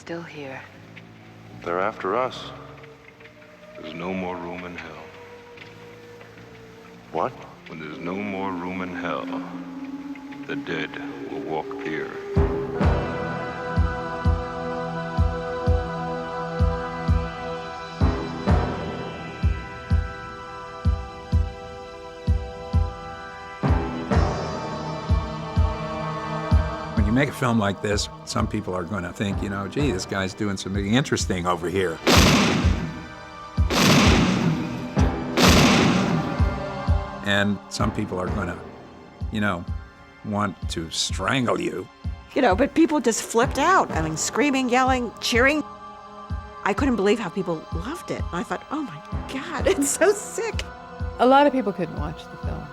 still here. They're after us. There's no more room in hell. What? When there's no more room in hell, the dead will walk here. When you make a film like this, some people are going to think, you know, gee, this guy's doing something interesting over here. And some people are going to, you know, want to strangle you. You know, but people just flipped out. I mean, screaming, yelling, cheering. I couldn't believe how people loved it. I thought, oh my God, it's so sick. A lot of people couldn't watch the film.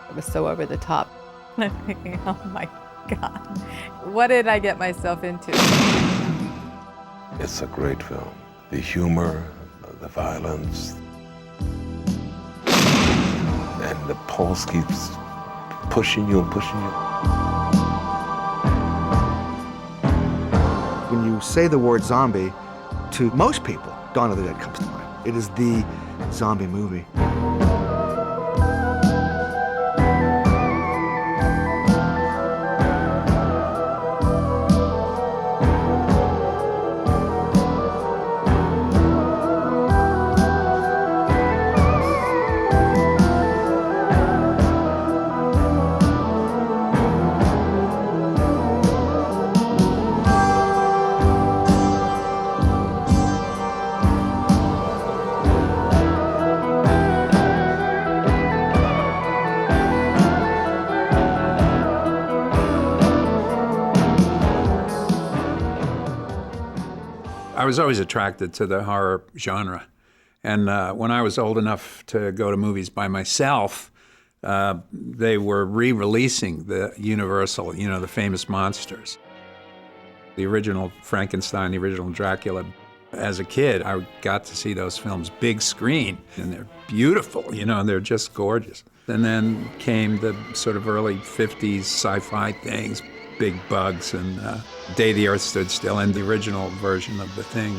It was so over the top. I'm thinking, oh my God, what did I get myself into? It's a great film. The humor, the violence, and the pulse keeps pushing you and pushing you. When you say the word zombie, to most people, Dawn of the Dead comes to mind. It is the zombie movie. I was always attracted to the horror genre. And when I was old enough to go to movies by myself, they were re-releasing the Universal, you know, the famous monsters. The original Frankenstein, the original Dracula. As a kid, I got to see those films big screen, and they're beautiful, you know, they're just gorgeous. And then came the sort of early 50s sci-fi things, big bugs and Day the Earth Stood Still, and the original version of The Thing.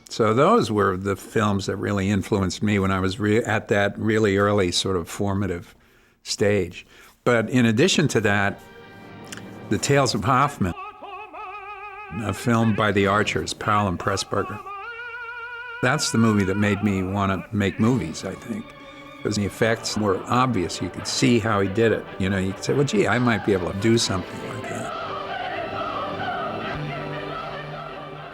So those were the films that really influenced me when I was at that really early sort of formative stage. But in addition to that, The Tales of Hoffman, a film by the Archers, Powell and Pressburger. That's the movie that made me want to make movies, I think. Because the effects were obvious. You could see how he did it. You know, you could say, well, gee, I might be able to do something like that.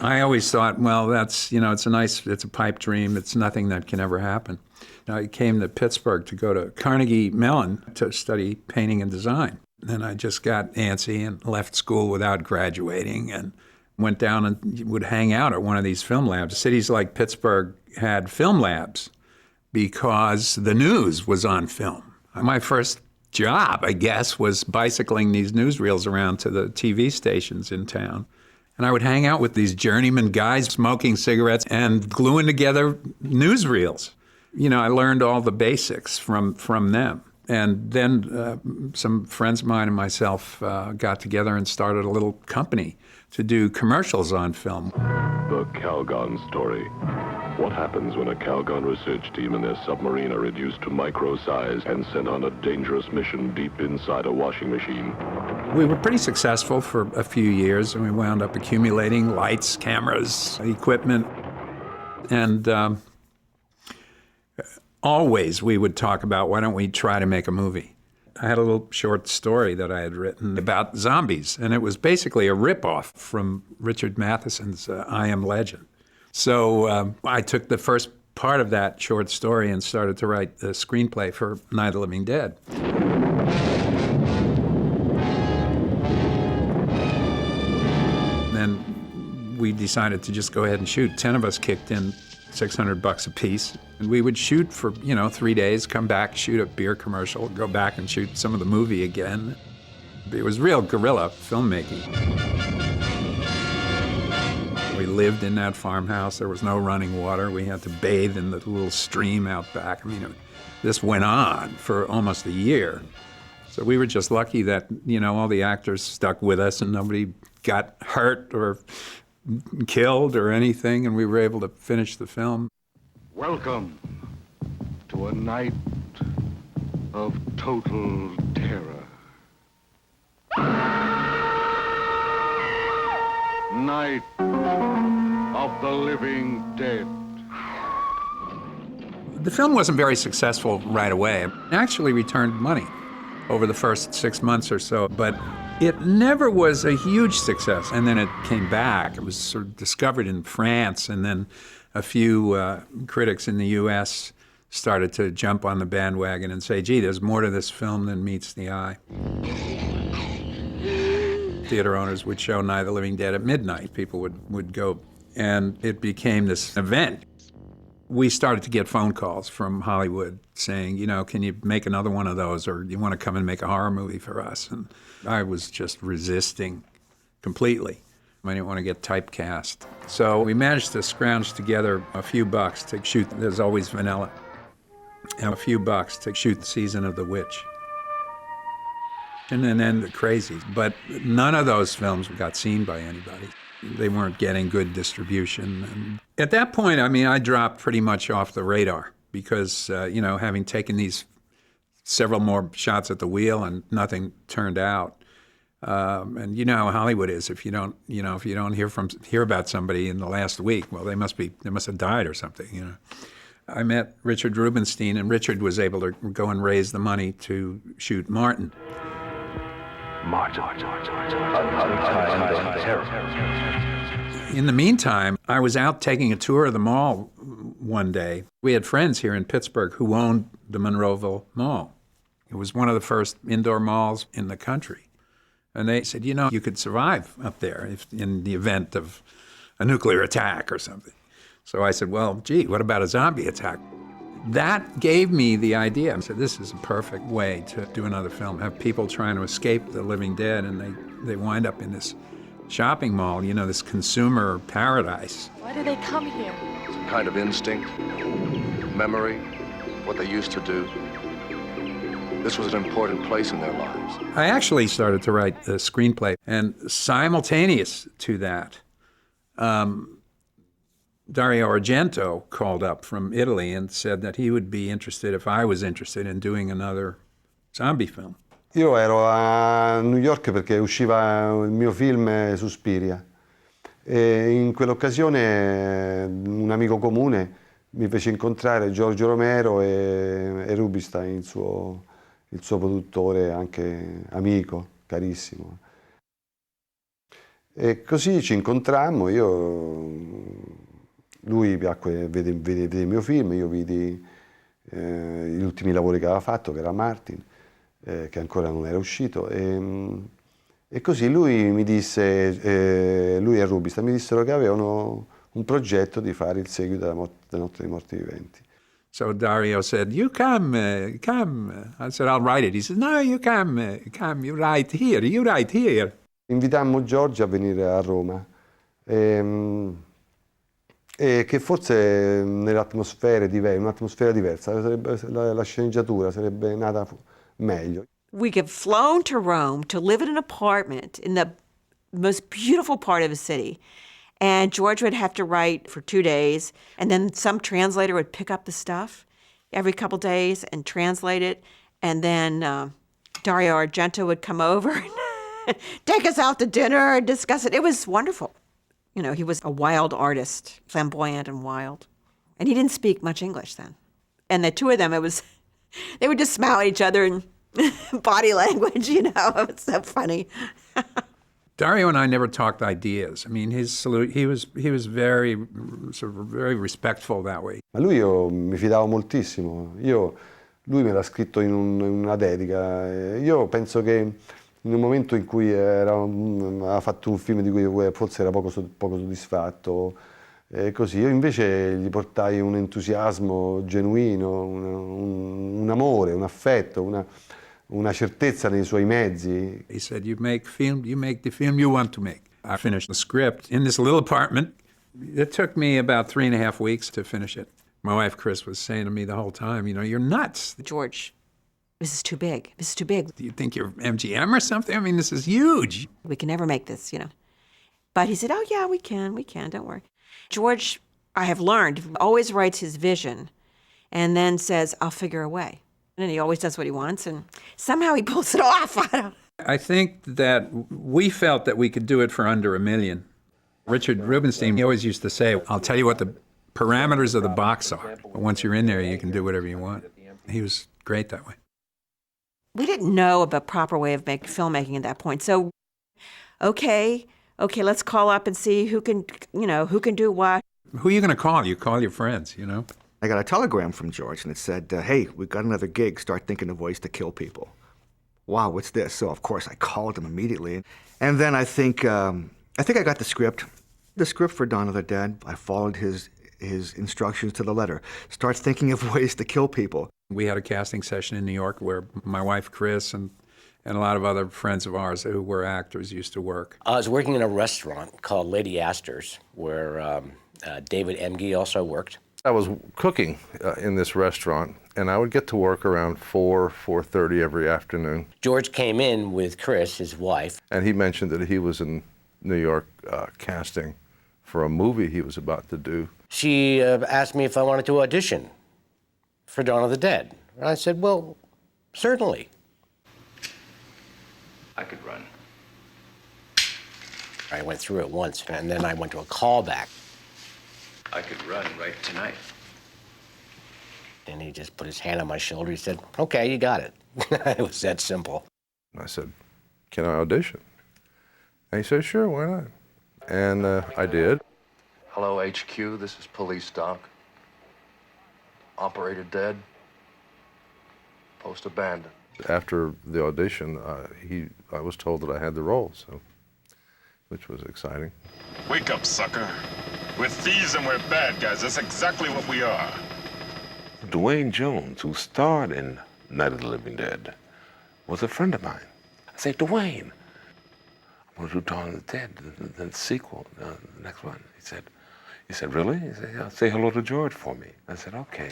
I always thought, well, that's, you know, it's a pipe dream. It's nothing that can ever happen. I came to Pittsburgh to go to Carnegie Mellon to study painting and design. And I just got antsy and left school without graduating and went down and would hang out at one of these film labs. Cities like Pittsburgh had film labs because the news was on film. My first job, I guess, was bicycling these newsreels around to the TV stations in town. And I would hang out with these journeyman guys smoking cigarettes and gluing together newsreels. You know, I learned all the basics from them. And then some friends of mine and myself got together and started a little company to do commercials on film. The Calgon story. What happens when a Calgon research team and their submarine are reduced to micro size and sent on a dangerous mission deep inside a washing machine? We were pretty successful for a few years, and we wound up accumulating lights, cameras, equipment, and always we would talk about, why don't we try to make a movie? I had a little short story that I had written about zombies, and it was basically a ripoff from Richard Matheson's I Am Legend. So I took the first part of that short story and started to write the screenplay for Night of the Living Dead. Then we decided to just go ahead and shoot. 10 of us kicked in $600 a piece. And we would shoot for, 3 days, come back, shoot a beer commercial, go back and shoot some of the movie again. It was real guerrilla filmmaking. We lived in that farmhouse. There was no running water. We had to bathe in the little stream out back. This went on for almost a year. So we were just lucky that, all the actors stuck with us and nobody got hurt or killed or anything, and we were able to finish the film. Welcome to a night of total terror. Night of the Living Dead. The film wasn't very successful right away. It actually returned money over the first 6 months or so, but it never was a huge success. And then it came back. It was sort of discovered in France, and then a few critics in the U.S. started to jump on the bandwagon and say, gee, there's more to this film than meets the eye. Theater owners would show Night of the Living Dead at midnight. People would go, and it became this event. We started to get phone calls from Hollywood saying, you know, can you make another one of those, or you want to come and make a horror movie for us? And I was just resisting completely. I didn't want to get typecast. So we managed to scrounge together a few bucks to shoot There's Always Vanilla, and a few bucks to shoot The Season of the Witch. And then The Crazies. But none of those films got seen by anybody. They weren't getting good distribution. And at that point, I mean, I dropped pretty much off the radar because, you know, having taken these several more shots at the wheel and nothing turned out. And you know how Hollywood is. If you don't hear about somebody in the last week, well, they must have died or something, you know. I met Richard Rubinstein, and Richard was able to go and raise the money to shoot Martin. In the meantime, I was out taking a tour of the mall one day. We had friends here in Pittsburgh who owned the Monroeville Mall. It was one of the first indoor malls in the country. And they said, you know, you could survive up there if in the event of a nuclear attack or something. So I said, well, gee, what about a zombie attack? That gave me the idea. I said, this is a perfect way to do another film, have people trying to escape the living dead, and they wind up in this shopping mall, you know, this consumer paradise. Why do they come here? Some kind of instinct, memory, what they used to do. This was an important place in their lives. I actually started to write the screenplay, and simultaneous to that, Dario Argento called up from Italy and said that he would be interested if I was interested in doing another zombie film. Io ero a New York perché usciva il mio film Suspiria e in quell'occasione un amico comune mi fece incontrare Giorgio Romero e Rubinstein, il suo produttore, anche amico, carissimo. E così ci incontrammo, lui piacque, vede il mio film, io vidi gli ultimi lavori che aveva fatto, che era Martin, che ancora non era uscito, e così lui mi disse, lui e Rubinstein mi dissero che avevano un progetto di fare il seguito della Notte dei Morti Viventi. So Dario said, you come. I said, I'll write it. He said, no, you come, you write here. Invitammo Giorgio a venire a Roma, e che forse un'atmosfera diversa, la sceneggiatura sarebbe nata meglio. We get flown to Rome to live in an apartment in the most beautiful part of the city. And George would have to write for 2 days, and then some translator would pick up the stuff every couple days and translate it. And then Dario Argento would come over and take us out to dinner and discuss it. It was wonderful. You know, he was a wild artist, flamboyant and wild. And he didn't speak much English then. And the two of them, they would just smile at each other and body language, you know. It was so funny. Dario and I never talked ideas. I mean, he was very respectful that way. Ma lui io mi fidavo moltissimo. Lui me l'ha scritto in una dedica. Io penso che in un momento in cui aveva fatto un film di cui forse era poco soddisfatto, così io invece gli portai un entusiasmo genuino, un amore, un affetto, una certezza nei suoi mezzi. He said, you make the film you want to make. I finished the script in this little apartment. It took me about 3.5 weeks to finish it. My wife, Chris, was saying to me the whole time, you know, you're nuts. George, this is too big. This is too big. Do you think you're MGM or something? I mean, this is huge. We can never make this, you know. But he said, oh, yeah, we can, don't worry. George, I have learned, always writes his vision and then says, I'll figure a way. And he always does what he wants, and somehow he pulls it off. I think that we felt that we could do it for under $1 million. Richard Rubenstein, he always used to say, I'll tell you what the parameters of the box are. But once you're in there, you can do whatever you want. He was great that way. We didn't know of a proper way of filmmaking at that point. So, okay, let's call up and see who can do what. Who are you going to call? You call your friends, I got a telegram from George, and it said, hey, we've got another gig. Start thinking of ways to kill people. Wow, what's this? So, of course, I called him immediately. And then I think I got the script for Dawn of the Dead. I followed his instructions to the letter. Start thinking of ways to kill people. We had a casting session in New York where my wife, Chris, and a lot of other friends of ours who were actors used to work. I was working in a restaurant called Lady Astor's, where David Emge also worked. I was cooking in this restaurant, and I would get to work around 4:30 every afternoon. George came in with Chris, his wife. And he mentioned that he was in New York casting for a movie he was about to do. She asked me if I wanted to audition for Dawn of the Dead. And I said, well, certainly. I could run. I went through it once, and then I went to a callback. I could run right tonight. And he just put his hand on my shoulder. He said, okay, you got it. It was that simple. I said, can I audition? And he said, sure, why not? And I did. Hello, HQ. This is Police Doc. Operator dead. Post abandoned. After the audition, I was told that I had the role, which was exciting. Wake up, sucker. We're thieves and we're bad guys. That's exactly what we are. Dwayne Jones, who starred in Night of the Living Dead, was a friend of mine. I said, Dwayne, I'm going to do Dawn of the Dead, the sequel, the next one. He said, really? He said, yeah, say hello to George for me. I said, okay.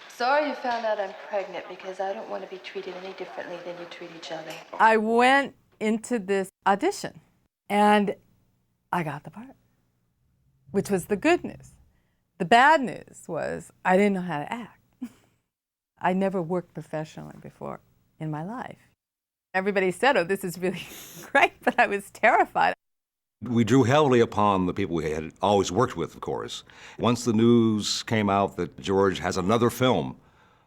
Sorry you found out I'm pregnant, because I don't want to be treated any differently than you treat each other. I went into this audition, and I got the part, which was the good news. The bad news was I didn't know how to act. I never worked professionally before in my life. Everybody said, oh, this is really great, but I was terrified. We drew heavily upon the people we had always worked with, of course. Once the news came out that George has another film,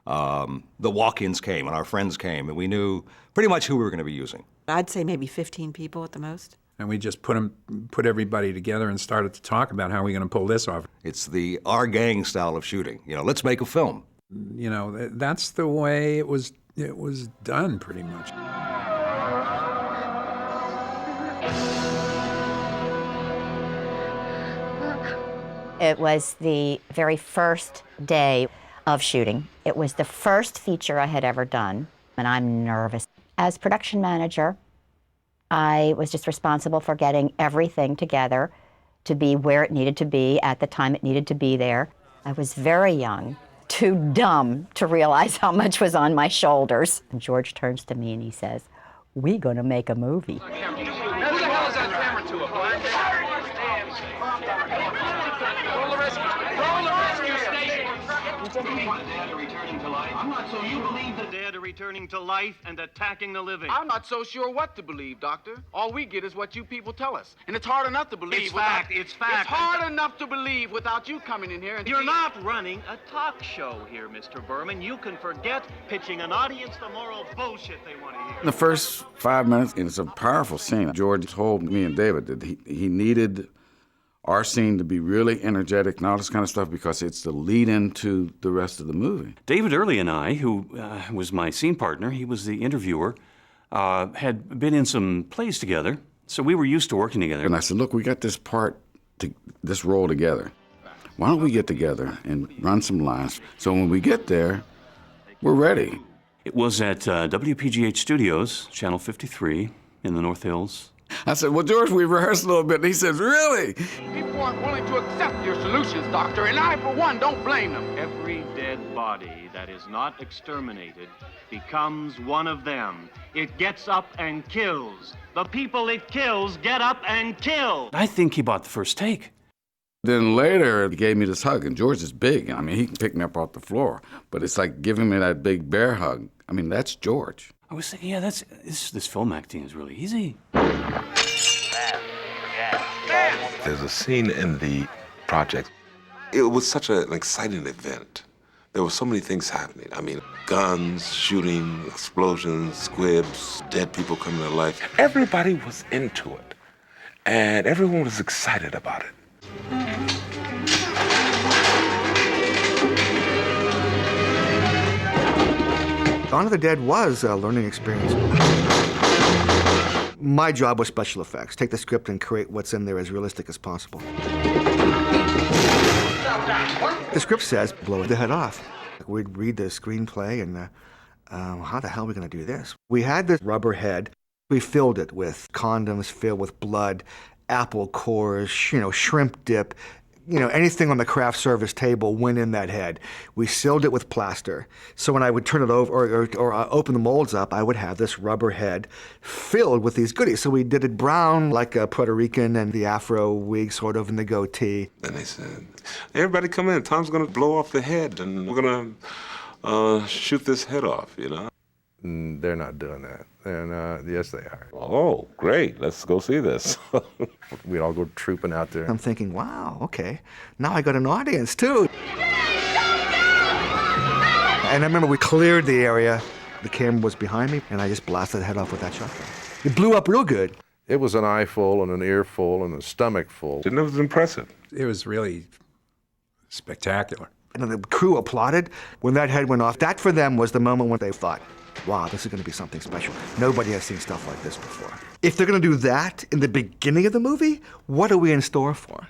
the walk-ins came and our friends came, and we knew pretty much who we were going to be using. I'd say maybe 15 people at the most. And we just put everybody together and started to talk about how we're going to pull this off. It's the our gang style of shooting. Let's make a film. That's the way it was done pretty much. It was the very first day of shooting. It was the first feature I had ever done, and I'm nervous. As production manager, I was just responsible for getting everything together to be where it needed to be at the time it needed to be there. I was very young, too dumb to realize how much was on my shoulders. And George turns to me and he says, "We're gonna make a movie." Who the hell is that camera to, a blind man? Roll the rescue station! I'm not so you believe the dead are returning to life and attacking the living. I'm not so sure what to believe, Doctor. All we get is what you people tell us. And it's hard enough to believe It's fact. It's fact. It's hard enough to believe without you coming in here and... You're not running a talk show here, Mr. Berman. You can forget pitching an audience the moral bullshit they want to hear. In the first 5 minutes, and it's a powerful scene. George told me and David that he needed our scene to be really energetic and all this kind of stuff because it's the lead into the rest of the movie. David Early and I, who was my scene partner, he was the interviewer, had been in some plays together, so we were used to working together. And I said, look, we got this this role together. Why don't we get together and run some lines so when we get there, we're ready. It was at WPGH Studios, Channel 53 in the North Hills. I said, well, George, we rehearsed a little bit. And he says, really? People aren't willing to accept your solutions, Doctor, and I, for one, don't blame them. Every dead body body that is not exterminated becomes one of them. It gets up and kills. The people it kills get up and kill. I think he bought the first take. Then later, he gave me this hug, and George is big. I mean, he can pick me up off the floor, but it's like giving me that big bear hug. I mean, that's George. I was thinking, yeah, this film acting is really easy. There's a scene in the project. It was such an exciting event. There were so many things happening. I mean, guns, shooting, explosions, squibs, dead people coming to life. Everybody was into it, and everyone was excited about it. Dawn of the Dead was a learning experience. My job was special effects. Take the script and create what's in there as realistic as possible. The script says, blow the head off. We'd read the screenplay and, how the hell are we going to do this? We had this rubber head. We filled it with condoms filled with blood, apple cores, shrimp dip, anything on the craft service table went in that head. We sealed it with plaster. So when I would turn it over or open the molds up, I would have this rubber head filled with these goodies. So we did it brown like a Puerto Rican and the afro wig sort of and the goatee. And they said, everybody come in, Tom's gonna blow off the head and we're gonna shoot this head off, They're not doing that. And yes, they are. Oh, great. Let's go see this. We'd all go trooping out there. I'm thinking, wow, okay. Now I got an audience, too. And I remember we cleared the area. The camera was behind me, and I just blasted the head off with that shotgun. It blew up real good. It was an eye full and an ear full and a stomach full. And it was impressive. It was really spectacular. And the crew applauded when that head went off. That, for them, was the moment when they thought, wow, this is going to be something special. Nobody has seen stuff like this before. If they're going to do that in the beginning of the movie, what are we in store for?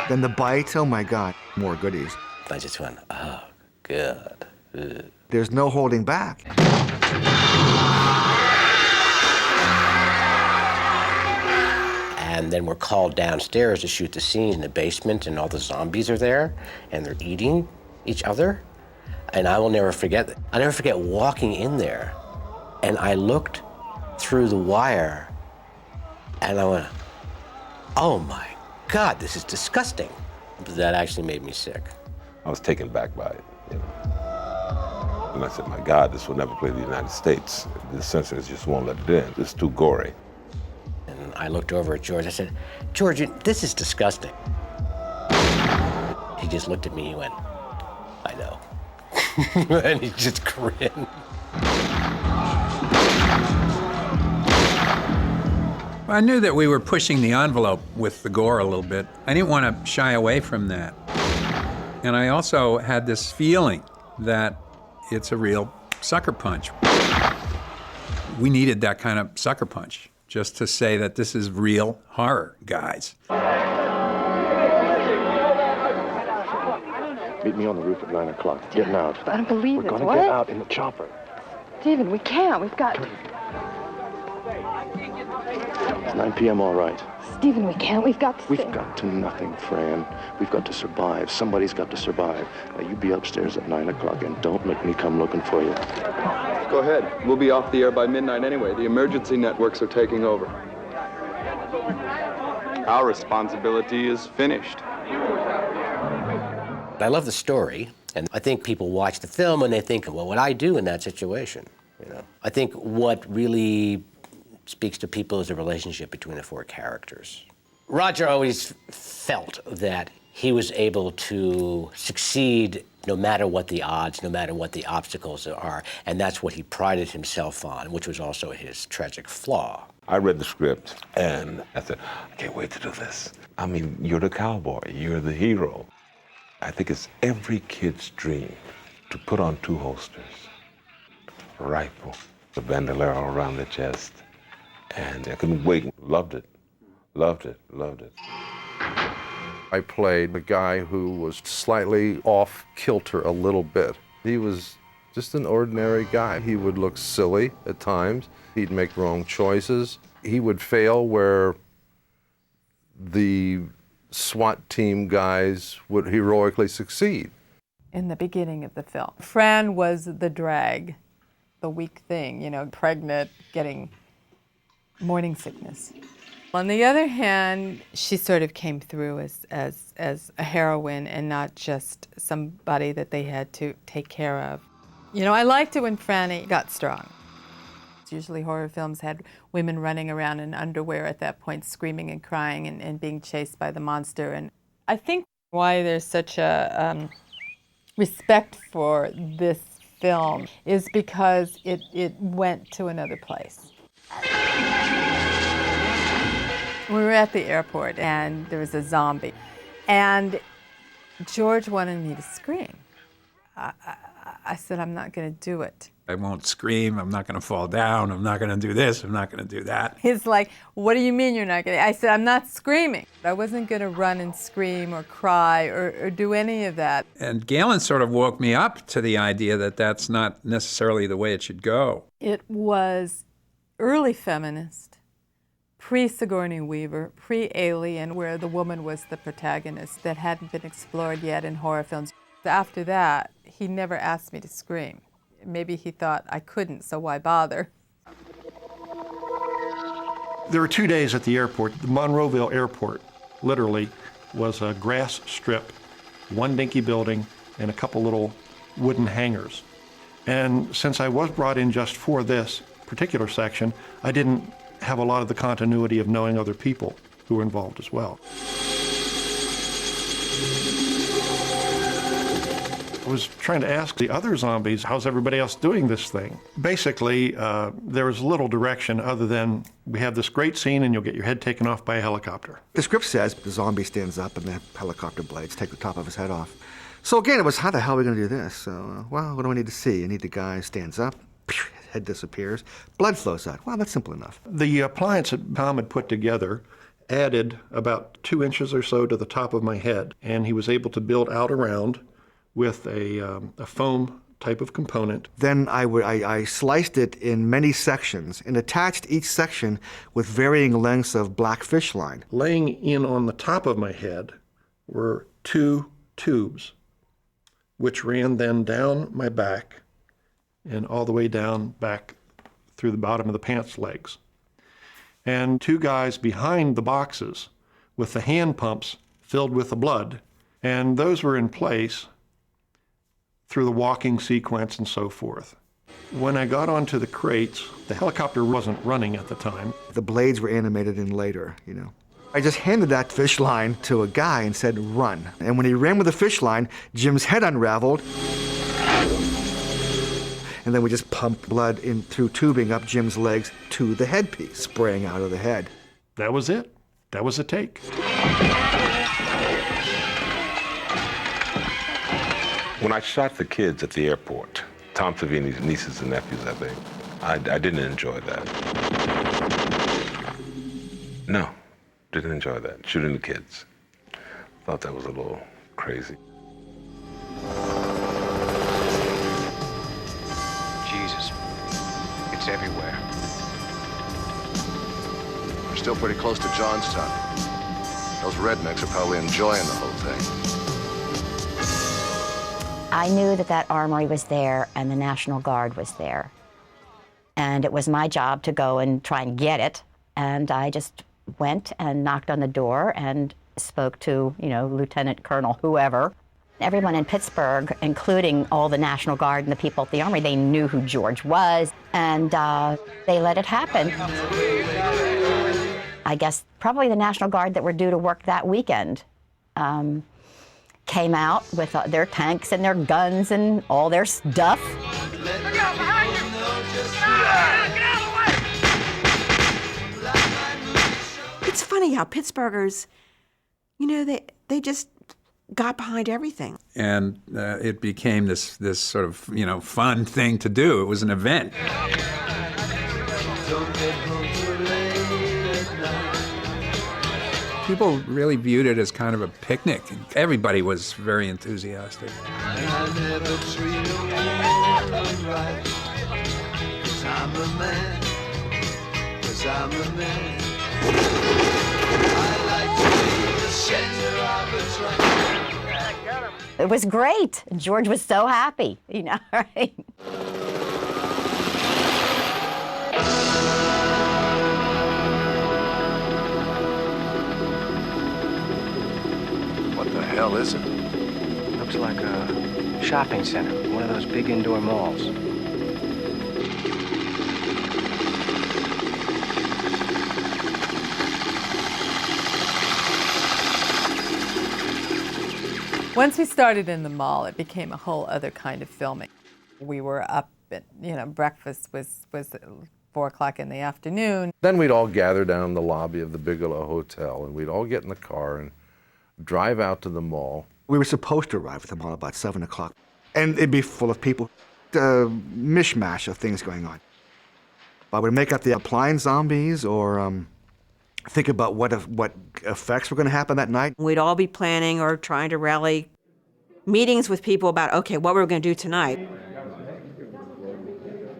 Then the bite, oh my God, more goodies. I just went, oh, good. Ugh. There's no holding back. And then we're called downstairs to shoot the scene in the basement, and all the zombies are there, and they're eating each other. And I will never forget that. I'll never forget walking in there, and I looked through the wire, and I went, oh my God, this is disgusting. But that actually made me sick. I was taken back by it. And I said, my God, this will never play in the United States. The censors just won't let it in. It's too gory. And I looked over at George. I said, George, this is disgusting. He just looked at me. He went, I know. And he just grinned. I knew that we were pushing the envelope with the gore a little bit. I didn't want to shy away from that. And I also had this feeling that it's a real sucker punch. We needed that kind of sucker punch just to say that this is real horror, guys. Meet me on the roof at 9 o'clock. Getting out. I don't believe We're this. gonna What? get out in the chopper. Stephen, we can't. We've got... It's 9 p.m. all right. Stephen, we can't. We've got to We've stay. got to nothing, Fran. We've got to survive. Somebody's got to survive. Now, you be upstairs at 9 o'clock and don't make me come looking for you. Go ahead. We'll be off the air by midnight anyway. The emergency networks are taking over. Our responsibility is finished. I love the story, and I think people watch the film and they think, well, what would I do in that situation? I think what really speaks to people is the relationship between the four characters. Roger always felt that he was able to succeed no matter what the odds, no matter what the obstacles are, and that's what he prided himself on, which was also his tragic flaw. I read the script and I said, I can't wait to do this. I mean, you're the cowboy, you're the hero. I think it's every kid's dream to put on two holsters, a rifle, the bandolero around the chest, and I couldn't wait. Loved it, loved it, loved it. I played a guy who was slightly off kilter a little bit. He was just an ordinary guy. He would look silly at times. He'd make wrong choices. He would fail where the SWAT team guys would heroically succeed. In the beginning of the film, Fran was the drag, the weak thing, you know, pregnant, getting morning sickness. On the other hand, she sort of came through as a heroine and not just somebody that they had to take care of. You know, I liked it when Franny got strong. Usually horror films had women running around in underwear at that point, screaming and crying and being chased by the monster. And I think why there's such a respect for this film is because it went to another place. We were at the airport and there was a zombie. And George wanted me to scream. I said, I'm not going to do it. I won't scream, I'm not going to fall down, I'm not going to do this, I'm not going to do that. He's like, what do you mean you're not going to? I said, I'm not screaming. I wasn't going to run and scream or cry or do any of that. And Galen sort of woke me up to the idea that that's not necessarily the way it should go. It was early feminist, pre-Sigourney Weaver, pre-Alien, where the woman was the protagonist that hadn't been explored yet in horror films. After that, he never asked me to scream. Maybe he thought I couldn't, so why bother? There were 2 days at the airport. The Monroeville Airport, literally, was a grass strip, one dinky building, and a couple little wooden hangars. And since I was brought in just for this particular section, I didn't have a lot of the continuity of knowing other people who were involved as well. I was trying to ask the other zombies, how's everybody else doing this thing? Basically, there was little direction other than we have this great scene and you'll get your head taken off by a helicopter. The script says the zombie stands up and the helicopter blades take the top of his head off. So again, it was, how the hell are we going to do this? So, well, what do I need to see? I need the guy stands up, head disappears, blood flows out. Well, that's simple enough. The appliance that Tom had put together added about 2 inches or so to the top of my head, and he was able to build out around with a foam type of component. Then I sliced it in many sections and attached each section with varying lengths of black fish line. Laying in on the top of my head were 2 tubes, which ran then down my back and all the way down back through the bottom of the pants legs. And 2 guys behind the boxes with the hand pumps filled with the blood. And those were in place through the walking sequence and so forth. When I got onto the crates, the helicopter wasn't running at the time. The blades were animated in later, you know. I just handed that fish line to a guy and said, run. And when he ran with the fish line, Jim's head unraveled. And then we just pumped blood in through tubing up Jim's legs to the headpiece, spraying out of the head. That was it. That was a take. When I shot the kids at the airport, Tom Savini's nieces and nephews, I think, I didn't enjoy that. No, didn't enjoy that, shooting the kids. Thought that was a little crazy. Jesus, it's everywhere. We're still pretty close to Johnstown. Those rednecks are probably enjoying the whole thing. I knew that that armory was there and the National Guard was there. And it was my job to go and try and get it. And I just went and knocked on the door and spoke to, you know, Lieutenant Colonel whoever. Everyone in Pittsburgh, including all the National Guard and the people at the armory, they knew who George was, and they let it happen. I guess probably the National Guard that were due to work that weekend came out with their tanks and their guns and all their stuff. It's funny how Pittsburghers, you know, they just got behind everything. And it became this sort of, you know, fun thing to do. It was an event. People really viewed it as kind of a picnic. Everybody was very enthusiastic. I never treat a woman right, 'cause I'm the man, 'cause I'm the man. I like to be the shelter of a trunk. It was great. George was so happy, you know, right? What the hell is it? Looks like a shopping center, one of those big indoor malls. Once we started in the mall, it became a whole other kind of filming. We were up at, breakfast was 4 o'clock in the afternoon. Then we'd all gather down in the lobby of the Bigelow Hotel, and we'd all get in the car and drive out to the mall. We were supposed to arrive at the mall about 7 o'clock, and it'd be full of people, a mishmash of things going on. I would make up the appliance zombies or think about what effects were going to happen that night. We'd all be planning or trying to rally meetings with people about, okay, what we're going to do tonight.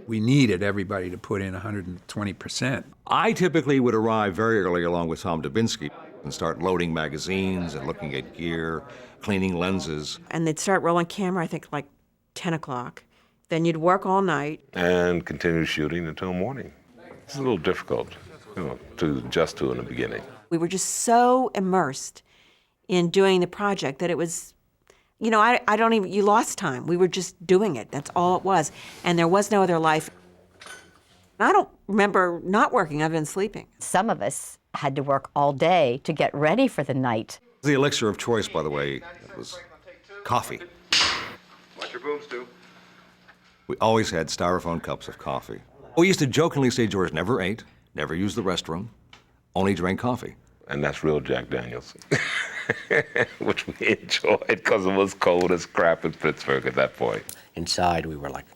We needed everybody to put in 120%. I typically would arrive very early along with Tom Dubinsky and start loading magazines and looking at gear, cleaning lenses. And they'd start rolling camera, I think, like 10 o'clock. Then you'd work all night. And continue shooting until morning. It's a little difficult, to adjust to in the beginning. We were just so immersed in doing the project that it was, I don't even, you lost time. We were just doing it. That's all it was. And there was no other life. I don't remember not working. I've been sleeping. Some of us had to work all day to get ready for the night. The elixir of choice, by the way, was coffee. Watch your boom, Stu. We always had styrofoam cups of coffee. We used to jokingly say George never ate, never used the restroom, only drank coffee. And that's real Jack Daniels, which we enjoyed because it was cold as crap in Pittsburgh at that point. Inside, we were like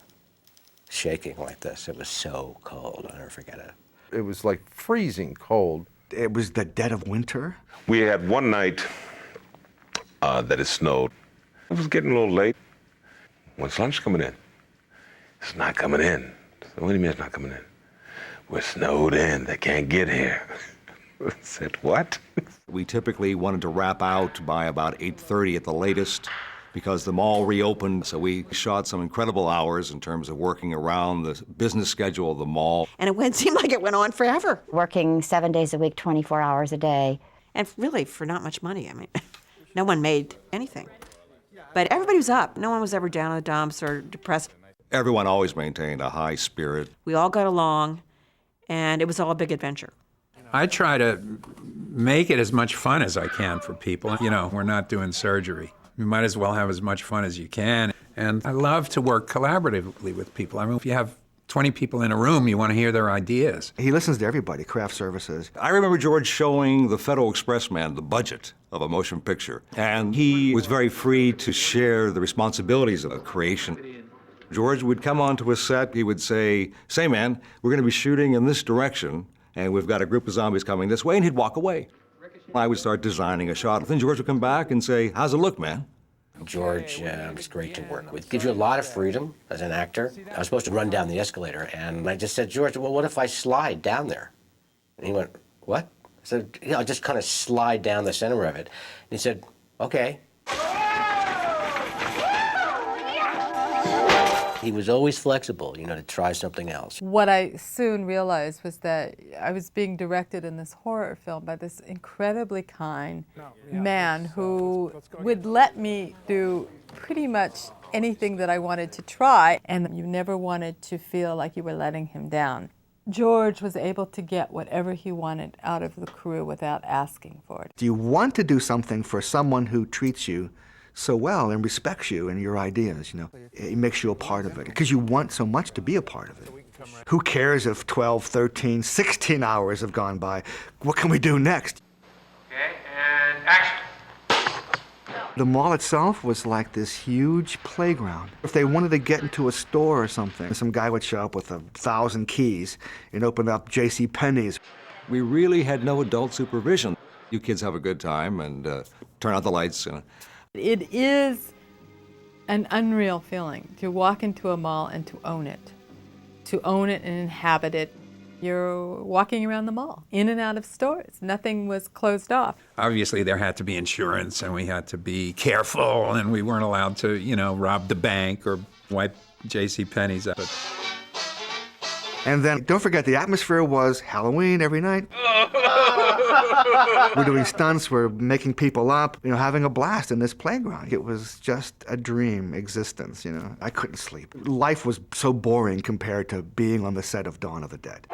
shaking like this. It was so cold. I'll never forget it. It was like freezing cold. It was the dead of winter. We had one night that it snowed. It was getting a little late. When's lunch coming in? It's not coming in. So what do you mean it's not coming in? We're snowed in. They can't get here. I said, what? We typically wanted to wrap out by about 8:30 at the latest because the mall reopened, so we shot some incredible hours in terms of working around the business schedule of the mall. And it seemed like it went on forever. Working 7 days a week, 24 hours a day. And really, for not much money. I mean, no one made anything. But everybody was up. No one was ever down in the dumps or depressed. Everyone always maintained a high spirit. We all got along, and it was all a big adventure. I try to make it as much fun as I can for people. We're not doing surgery. You might as well have as much fun as you can. And I love to work collaboratively with people. I mean, if you have 20 people in a room, you want to hear their ideas. He listens to everybody, craft services. I remember George showing the Federal Express man the budget of a motion picture. And he was very free to share the responsibilities of creation. George would come onto a set, he would say man, we're going to be shooting in this direction, and we've got a group of zombies coming this way, and he'd walk away. I would start designing a shot. Then George would come back and say, how's it look, man? George was great to work with. Gives you a lot of freedom as an actor. I was supposed to run down the escalator, and I just said, George, well, what if I slide down there? And he went, what? I said, I'll just kind of slide down the center of it. And he said, okay. He was always flexible, to try something else. What I soon realized was that I was being directed in this horror film by this incredibly kind man who would let me do pretty much anything that I wanted to try, and you never wanted to feel like you were letting him down. George was able to get whatever he wanted out of the crew without asking for it. Do you want to do something for someone who treats you so well and respects you and your ideas, It makes you a part of it because you want so much to be a part of it. Who cares if 12, 13, 16 hours have gone by? What can we do next? Okay, and action. The mall itself was like this huge playground. If they wanted to get into a store or something, some guy would show up with 1,000 keys and open up J.C. Penney's. We really had no adult supervision. You kids have a good time and turn out the lights. It is an unreal feeling to walk into a mall and to own it and inhabit it. You're walking around the mall, in and out of stores. Nothing was closed off. Obviously, there had to be insurance, and we had to be careful, and we weren't allowed to, rob the bank or wipe J.C. Penney's out. And then don't forget, the atmosphere was Halloween every night. We're doing stunts, we're making people up, having a blast in this playground. It was just a dream existence, I couldn't sleep. Life was so boring compared to being on the set of Dawn of the Dead.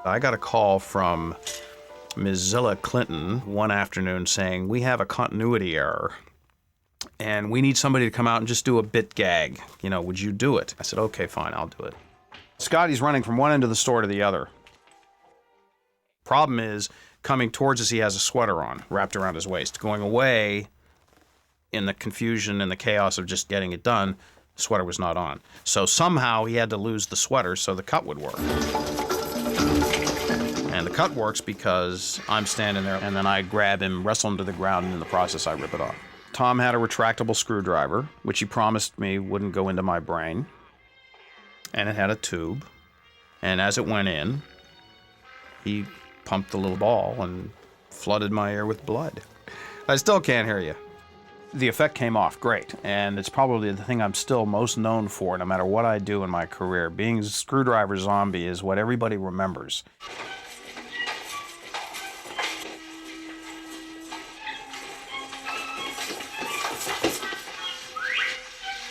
I got a call from Ms. Zilla Clinton one afternoon saying, we have a continuity error and we need somebody to come out and just do a bit gag. Would you do it? I said, okay, fine, I'll do it. Scotty's running from one end of the store to the other. Problem is, coming towards us, he has a sweater on, wrapped around his waist. Going away, in the confusion and the chaos of just getting it done, the sweater was not on. So somehow he had to lose the sweater so the cut would work. And the cut works because I'm standing there and then I grab him, wrestle him to the ground, and in the process I rip it off. Tom had a retractable screwdriver, which he promised me wouldn't go into my brain. And it had a tube. And as it went in, he pumped the little ball and flooded my ear with blood. I still can't hear you. The effect came off great, and it's probably the thing I'm still most known for, no matter what I do in my career. Being a screwdriver zombie is what everybody remembers.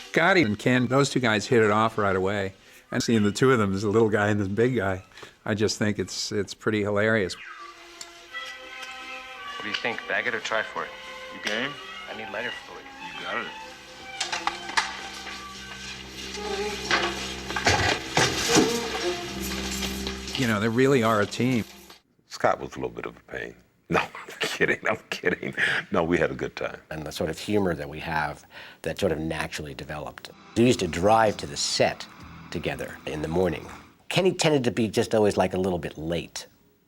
Scotty and Ken, those two guys hit it off right away. And seeing the two of them, there's a little guy and this big guy, I just think it's pretty hilarious. What do you think? Bag it or try for it? You game? I need lighter fluid. You got it. They really are a team. Scott was a little bit of a pain. No, I'm kidding. No, we had a good time. And the sort of humor that we have that sort of naturally developed. We used to drive to the set together in the morning. Kenny tended to be just always like a little bit late,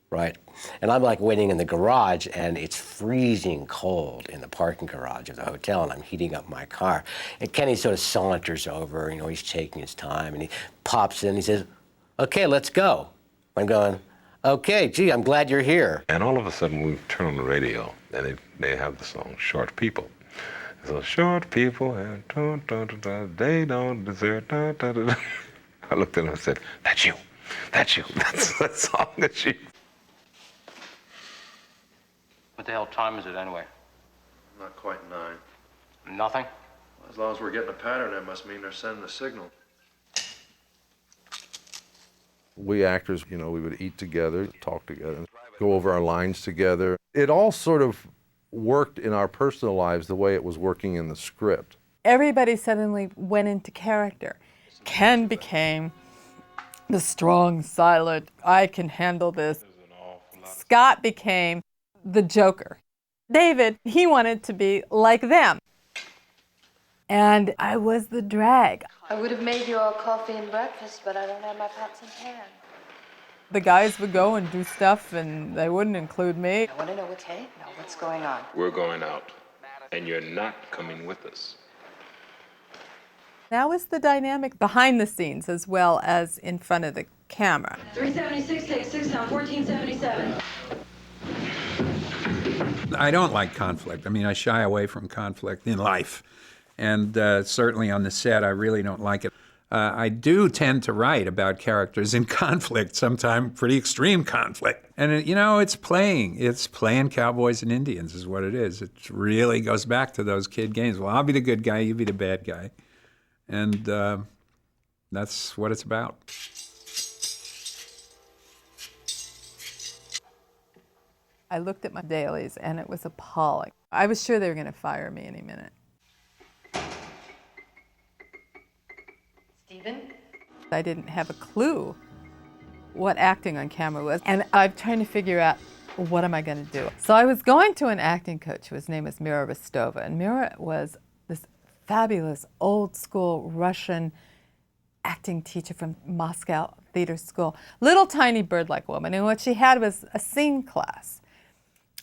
right? And I'm like waiting in the garage and it's freezing cold in the parking garage of the hotel and I'm heating up my car. And Kenny sort of saunters over, he's taking his time and he pops in and he says, okay, let's go. I'm going, okay, gee, I'm glad you're here. And all of a sudden we turn on the radio and they have the song Short People. So short people, and they don't deserve. I looked at him and said, that's you. That's that song that you. What the hell time is it anyway? Not quite 9. Nothing? As long as we're getting a pattern, that must mean they're sending a signal. We actors, we would eat together, talk together, go over our lines together. It all sort of worked in our personal lives the way it was working in the script. Everybody suddenly went into character. Ken became the strong, silent, I can handle this. Scott became the Joker. David, he wanted to be like them. And I was the drag. I would have made you all coffee and breakfast, but I don't have my pots and pans. The guys would go and do stuff, and they wouldn't include me. I want to know what's what's going on. We're going out, and you're not coming with us. That was the dynamic behind the scenes as well as in front of the camera. 376, take 6 on 1477. I don't like conflict. I shy away from conflict in life. And certainly on the set, I really don't like it. I do tend to write about characters in conflict, sometimes pretty extreme conflict. And, it's playing cowboys and Indians is what it is. It really goes back to those kid games. Well, I'll be the good guy, you be the bad guy. And that's what it's about. I looked at my dailies, and it was appalling. I was sure they were going to fire me any minute. Stephen? I didn't have a clue what acting on camera was, and I'm trying to figure out, what am I going to do? So I was going to an acting coach whose name was Mira Rostova, and Mira was this fabulous old-school Russian acting teacher from Moscow Theater School, little tiny bird-like woman, and what she had was a scene class.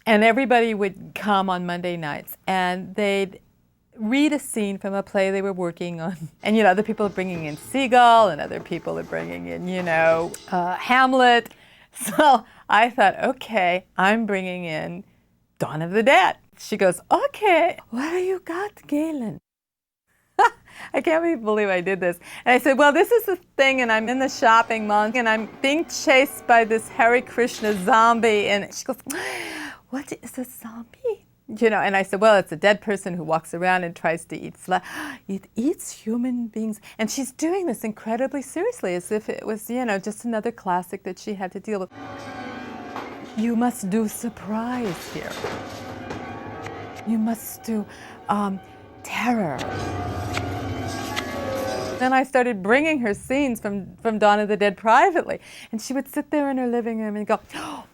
And everybody would come on Monday nights, and they'd read a scene from a play they were working on. And, other people are bringing in Seagull, and other people are bringing in, Hamlet. So I thought, okay, I'm bringing in Dawn of the Dead. She goes, okay, what do you got, Galen? I can't believe I did this. And I said, well, this is the thing, and I'm in the shopping mall, and I'm being chased by this Hare Krishna zombie. And she goes, what is a zombie? And I said, well, it's a dead person who walks around and tries to eat flesh. It eats human beings. And she's doing this incredibly seriously, as if it was, just another classic that she had to deal with. You must do surprise here. You must do terror. Then I started bringing her scenes from Dawn of the Dead privately. And she would sit there in her living room and go,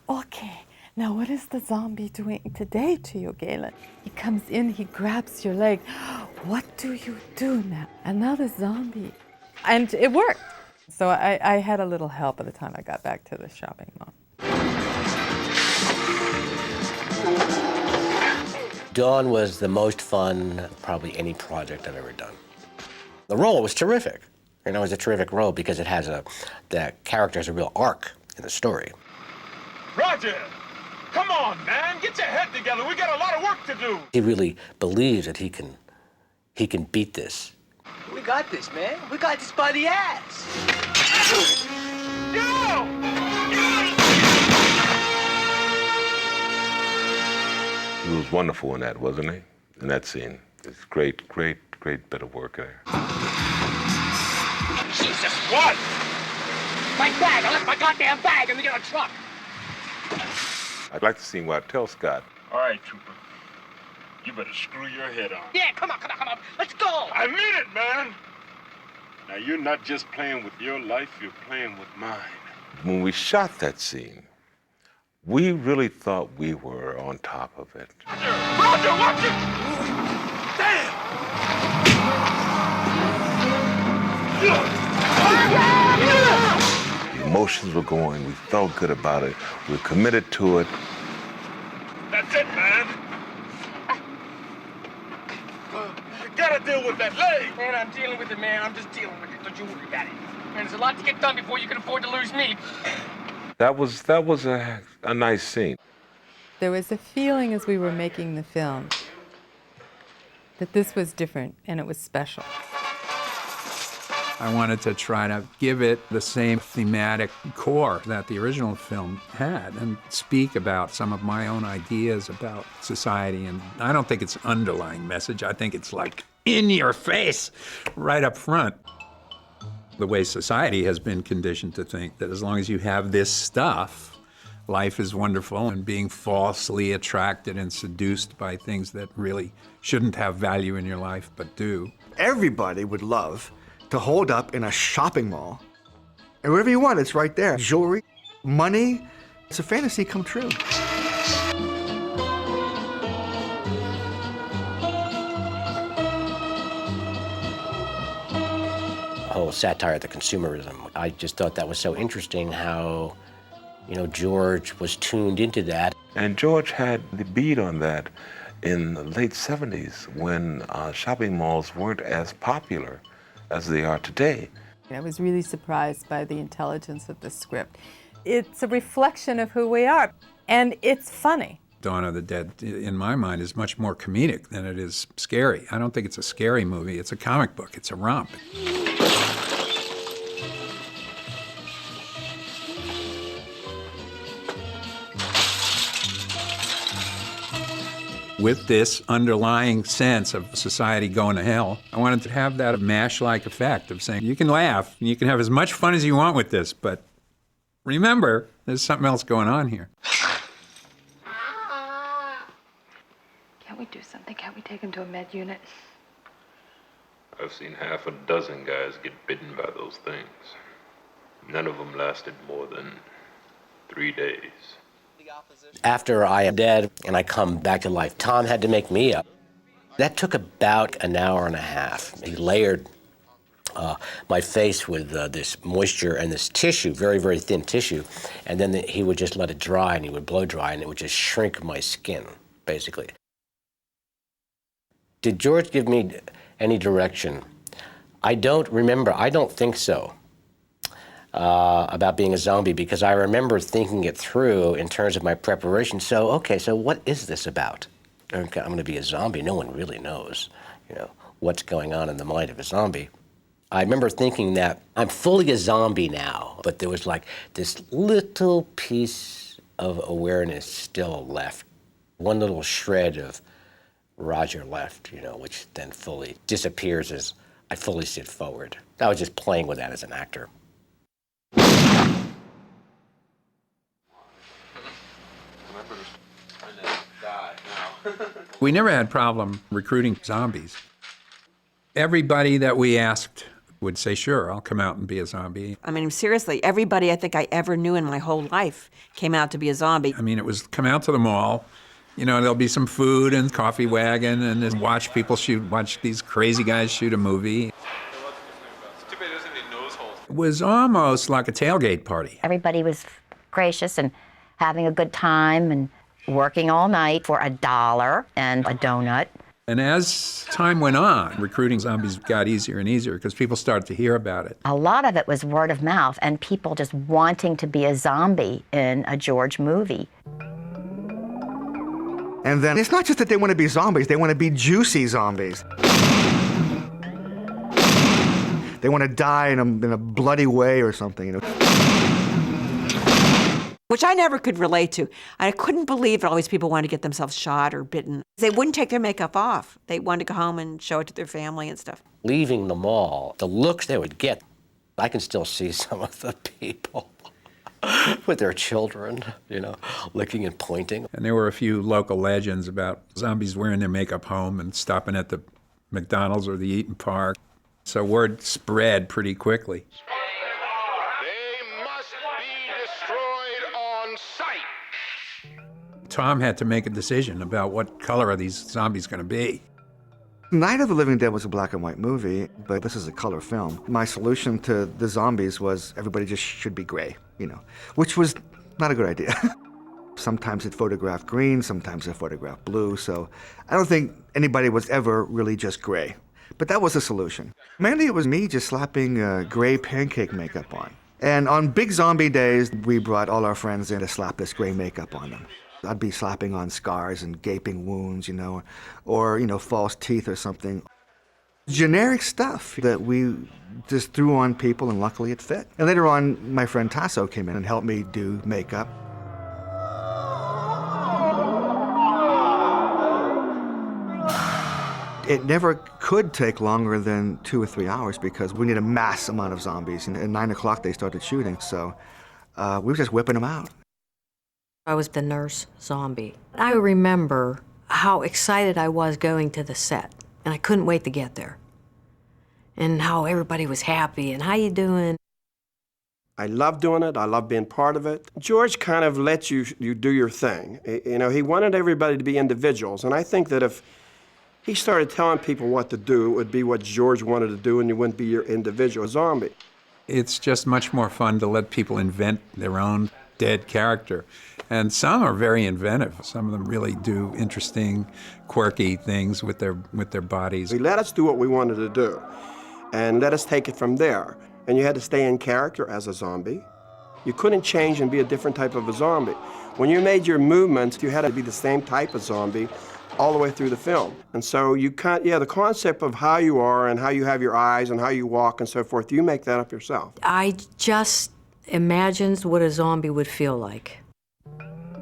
okay, now what is the zombie doing today to you, Galen? He comes in, he grabs your leg. What do you do now? And now the zombie. And it worked. So I had a little help by the time I got back to the shopping mall. Dawn was the most fun, probably any project I've ever done. The role was terrific. It was a terrific role because it has the character has a real arc in the story. Roger! Come on, man! Get your head together. We got a lot of work to do. He really believes that he can beat this. We got this, man. We got this by the ass. He was wonderful in that, wasn't he? In that scene. It's great bit of work there. Jesus, what? My bag! I left my goddamn bag in the truck! I'd like to see what tell Scott. All right, Trooper. You better screw your head on. Yeah, come on. Let's go! I mean it, man! Now, you're not just playing with your life, you're playing with mine. When we shot that scene, we really thought we were on top of it. Roger, watch it! Damn! The emotions were going. We felt good about it. We were committed to it. That's it, man. You gotta deal with that leg. Man, I'm dealing with it, man. I'm just dealing with it. Don't you worry about it. Man, there's a lot to get done before you can afford to lose me. That was a nice scene. There was a feeling as we were making the film that this was different and it was special. I wanted to try to give it the same thematic core that the original film had and speak about some of my own ideas about society. And I don't think it's an underlying message. I think it's like in your face, right up front. The way society has been conditioned to think that as long as you have this stuff, life is wonderful, and being falsely attracted and seduced by things that really shouldn't have value in your life but do. Everybody would love to hold up in a shopping mall. And wherever you want, it's right there. Jewelry, money, it's a fantasy come true. Whole satire of the consumerism. I just thought that was so interesting how, George was tuned into that. And George had the beat on that in the late 70s when shopping malls weren't as popular as they are today. I was really surprised by the intelligence of the script. It's a reflection of who we are, and it's funny. Dawn of the Dead, in my mind, is much more comedic than it is scary. I don't think it's a scary movie. It's a comic book. It's a romp. With this underlying sense of society going to hell, I wanted to have that MASH-like effect of saying, you can laugh, and you can have as much fun as you want with this, but remember, there's something else going on here. Can't we do something? Can't we take him to a med unit? I've seen half a dozen guys get bitten by those things. None of them lasted more than 3 days. After I am dead and I come back to life, Tom had to make me up. That took about an hour and a half. He layered my face with this moisture and this tissue, very, very thin tissue, and then he would just let it dry, and he would blow dry, and it would just shrink my skin, basically. Did George give me any direction? I don't remember. I don't think so. About being a zombie, because I remember thinking it through in terms of my preparation. So, okay, so what is this about? Okay, I'm going to be a zombie. No one really knows, what's going on in the mind of a zombie. I remember thinking that I'm fully a zombie now, but there was like this little piece of awareness still left, one little shred of Roger left, which then fully disappears as I fully sit forward. I was just playing with that as an actor. We never had problem recruiting zombies. Everybody that we asked would say, sure, I'll come out and be a zombie. I mean, seriously, everybody I think I ever knew in my whole life came out to be a zombie. I mean, it was come out to the mall, there'll be some food and coffee wagon and just watch people watch these crazy guys shoot a movie. It was almost like a tailgate party. Everybody was gracious and having a good time and working all night for $1 and a donut. And as time went on, recruiting zombies got easier and easier because people started to hear about it. A lot of it was word of mouth and people just wanting to be a zombie in a George movie. And then it's not just that they want to be zombies, they want to be juicy zombies. They want to die in a bloody way or something, Which I never could relate to. I couldn't believe that all these people wanted to get themselves shot or bitten. They wouldn't take their makeup off. They wanted to go home and show it to their family and stuff. Leaving the mall, the looks they would get, I can still see some of the people with their children, licking and pointing. And there were a few local legends about zombies wearing their makeup home and stopping at the McDonald's or the Eaton Park. So word spread pretty quickly. Tom had to make a decision about what color are these zombies going to be. Night of the Living Dead was a black and white movie, but this is a color film. My solution to the zombies was everybody just should be gray, which was not a good idea. Sometimes it photographed green, sometimes it photographed blue, so I don't think anybody was ever really just gray. But that was the solution. Mainly it was me just slapping gray pancake makeup on. And on big zombie days, we brought all our friends in to slap this gray makeup on them. I'd be slapping on scars and gaping wounds, or false teeth or something. Generic stuff that we just threw on people, and luckily it fit. And later on, my friend Tasso came in and helped me do makeup. It never could take longer than 2 or 3 hours because we need a mass amount of zombies. And at 9 o'clock, they started shooting, so we were just whipping them out. I was the nurse zombie. I remember how excited I was going to the set, and I couldn't wait to get there. And how everybody was happy, and how you doing? I love doing it. I love being part of it. George kind of lets you do your thing. He wanted everybody to be individuals, and I think that if he started telling people what to do, it would be what George wanted to do, and you wouldn't be your individual zombie. It's just much more fun to let people invent their own dead character. And some are very inventive. Some of them really do interesting, quirky things with their bodies. He let us do what we wanted to do, and let us take it from there. And you had to stay in character as a zombie. You couldn't change and be a different type of a zombie. When you made your movements, you had to be the same type of zombie all the way through the film. And so you can't, the concept of how you are and how you have your eyes and how you walk and so forth, you make that up yourself. I just imagined what a zombie would feel like.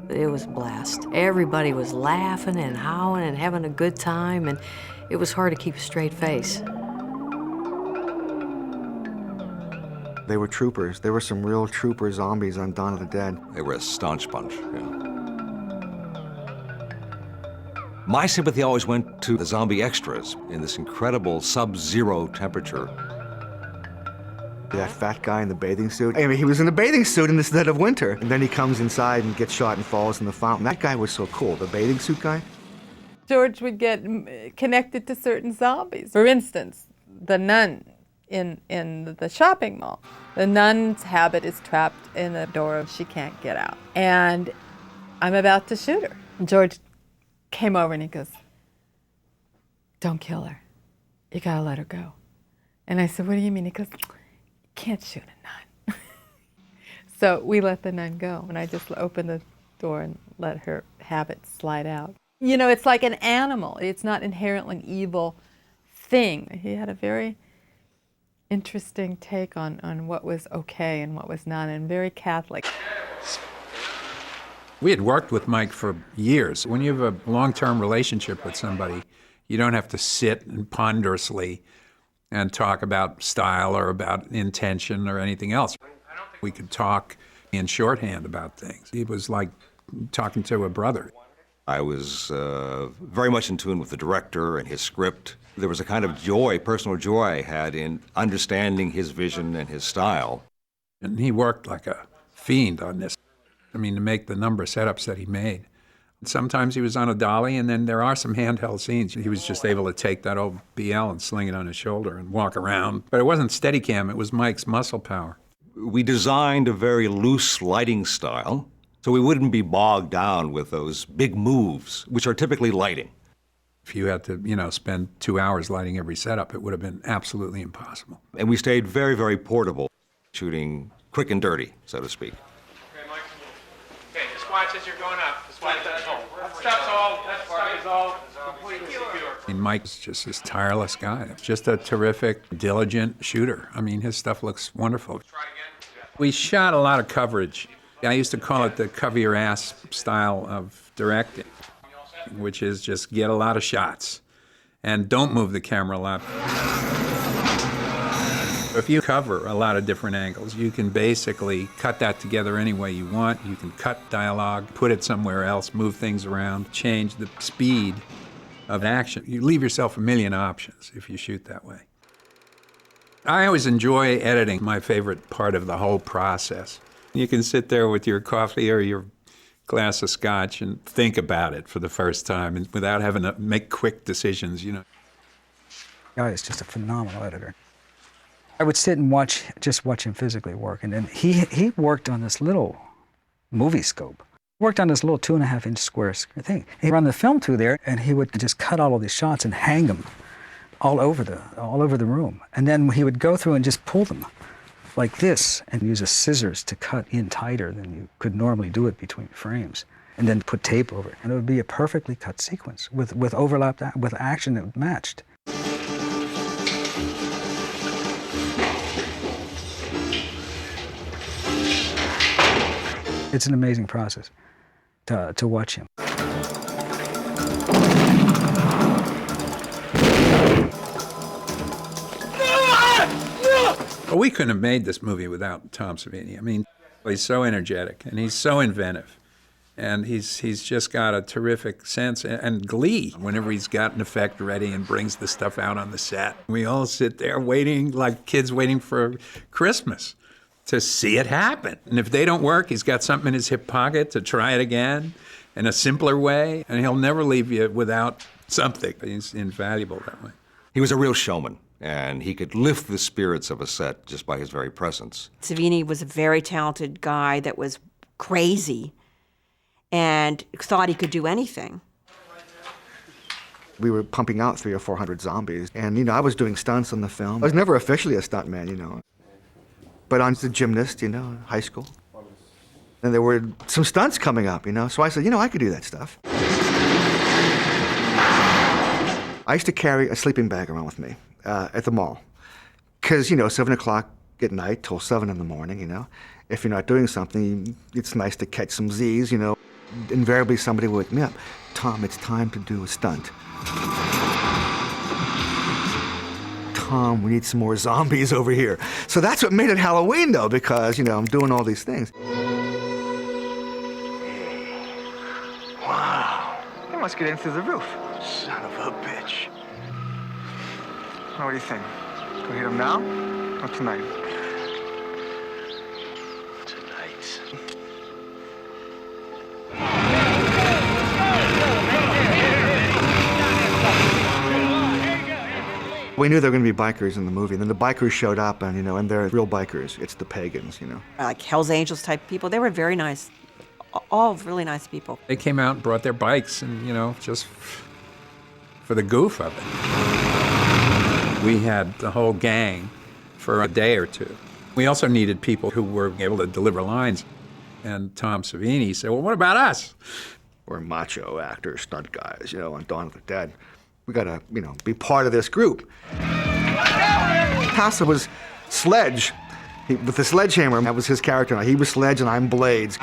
It was a blast. Everybody was laughing and howling and having a good time, and it was hard to keep a straight face. They were troopers. There were some real trooper zombies on Dawn of the Dead. They were a staunch bunch, My sympathy always went to the zombie extras in this incredible sub-zero temperature. That fat guy in the bathing suit. I mean, he was in a bathing suit in the dead of winter. And then he comes inside and gets shot and falls in the fountain. That guy was so cool, the bathing suit guy. George would get connected to certain zombies. For instance, the nun in the shopping mall. The nun's habit is trapped in the door. She can't get out. And I'm about to shoot her. And George came over and he goes, don't kill her. You gotta let her go. And I said, what do you mean? He goes, you can't shoot a nun. So we let the nun go, and I just opened the door and let her have it slide out. You know, it's like an animal. It's not inherently an evil thing. He had a very interesting take on what was okay and what was not, and very Catholic. We had worked with Mike for years. When you have a long-term relationship with somebody, you don't have to sit and ponderously and talk about style or about intention or anything else. We could talk in shorthand about things. He was like talking to a brother. I was very much in tune with the director and his script. There was a kind of joy, personal joy I had in understanding his vision and his style. And he worked like a fiend on this. I mean, to make the number of setups that he made. Sometimes he was on a dolly, and then there are some handheld scenes. He was just able to take that old BL and sling it on his shoulder and walk around. But it wasn't Steadicam, it was Mike's muscle power. We designed a very loose lighting style, so we wouldn't be bogged down with those big moves, which are typically lighting. If you had to, spend 2 hours lighting every setup, it would have been absolutely impossible. And we stayed very, very portable, shooting quick and dirty, so to speak. Okay, Mike. Okay, just watch as you're going up. Just watch that. That stuff is all completely secure. I mean, Mike's just this tireless guy. Just a terrific, diligent shooter. I mean, his stuff looks wonderful. We shot a lot of coverage. I used to call it the cover your ass style of directing, which is just get a lot of shots and don't move the camera a lot. If you cover a lot of different angles, you can basically cut that together any way you want. You can cut dialogue, put it somewhere else, move things around, change the speed of action. You leave yourself a million options if you shoot that way. I always enjoy editing, my favorite part of the whole process. You can sit there with your coffee or your glass of scotch and think about it for the first time and without having to make quick decisions, Guy is just a phenomenal editor. I would sit and just watch him physically work. And then he worked on this little movie scope. Worked on this little 2.5-inch square thing. He'd run the film through there, and he would just cut all of these shots and hang them all over the room. And then he would go through and just pull them like this and use a scissors to cut in tighter than you could normally do it between frames, and then put tape over it. And it would be a perfectly cut sequence with overlap, with action that matched. It's an amazing process to watch him. Well, we couldn't have made this movie without Tom Savini. I mean, he's so energetic and he's so inventive. And he's just got a terrific sense and glee whenever he's got an effect ready and brings the stuff out on the set. We all sit there waiting like kids waiting for Christmas to see it happen. And if they don't work, he's got something in his hip pocket to try it again in a simpler way. And he'll never leave you without something. He's invaluable that way. He was a real showman, and he could lift the spirits of a set just by his very presence. Savini was a very talented guy that was crazy and thought he could do anything. We were pumping out 300 or 400 zombies, and I was doing stunts on the film. I was never officially a stuntman, but I was a gymnast, in high school. And there were some stunts coming up, so I said, I could do that stuff. I used to carry a sleeping bag around with me at the mall, because 7 o'clock at night till 7 in the morning, if you're not doing something, it's nice to catch some Z's, Invariably somebody would wake me up. Tom, it's time to do a stunt. Tom, we need some more zombies over here. So that's what made it Halloween, though, because, I'm doing all these things. Wow. They must get in through the roof. Son of a bitch. What do you think? Can we hit him now or tonight? Tonight. We knew there were going to be bikers in the movie, and then the bikers showed up, and and they're real bikers. It's the pagans, Like Hell's Angels type people. They were very nice, all really nice people. They came out and brought their bikes and, just for the goof of it. We had the whole gang for a day or two. We also needed people who were able to deliver lines. And Tom Savini said, well, what about us? We're macho actors, stunt guys, on Dawn of the Dead. We gotta, be part of this group. Casa was Sledge. With the sledgehammer, that was his character. He was Sledge and I'm Blades.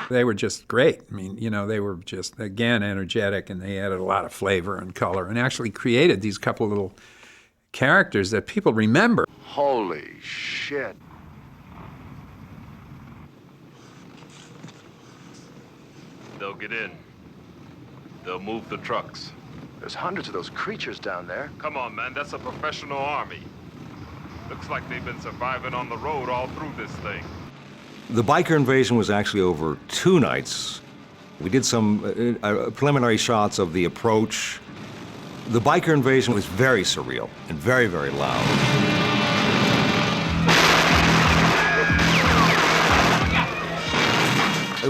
They were just great. I mean, they were just, again, energetic, and they added a lot of flavor and color and actually created these couple little characters that people remember. Holy shit. They'll get in. They'll move the trucks. There's hundreds of those creatures down there. Come on, man, that's a professional army. Looks like they've been surviving on the road all through this thing. The biker invasion was actually over 2 nights. We did some preliminary shots of the approach. The biker invasion was very surreal and very, very loud.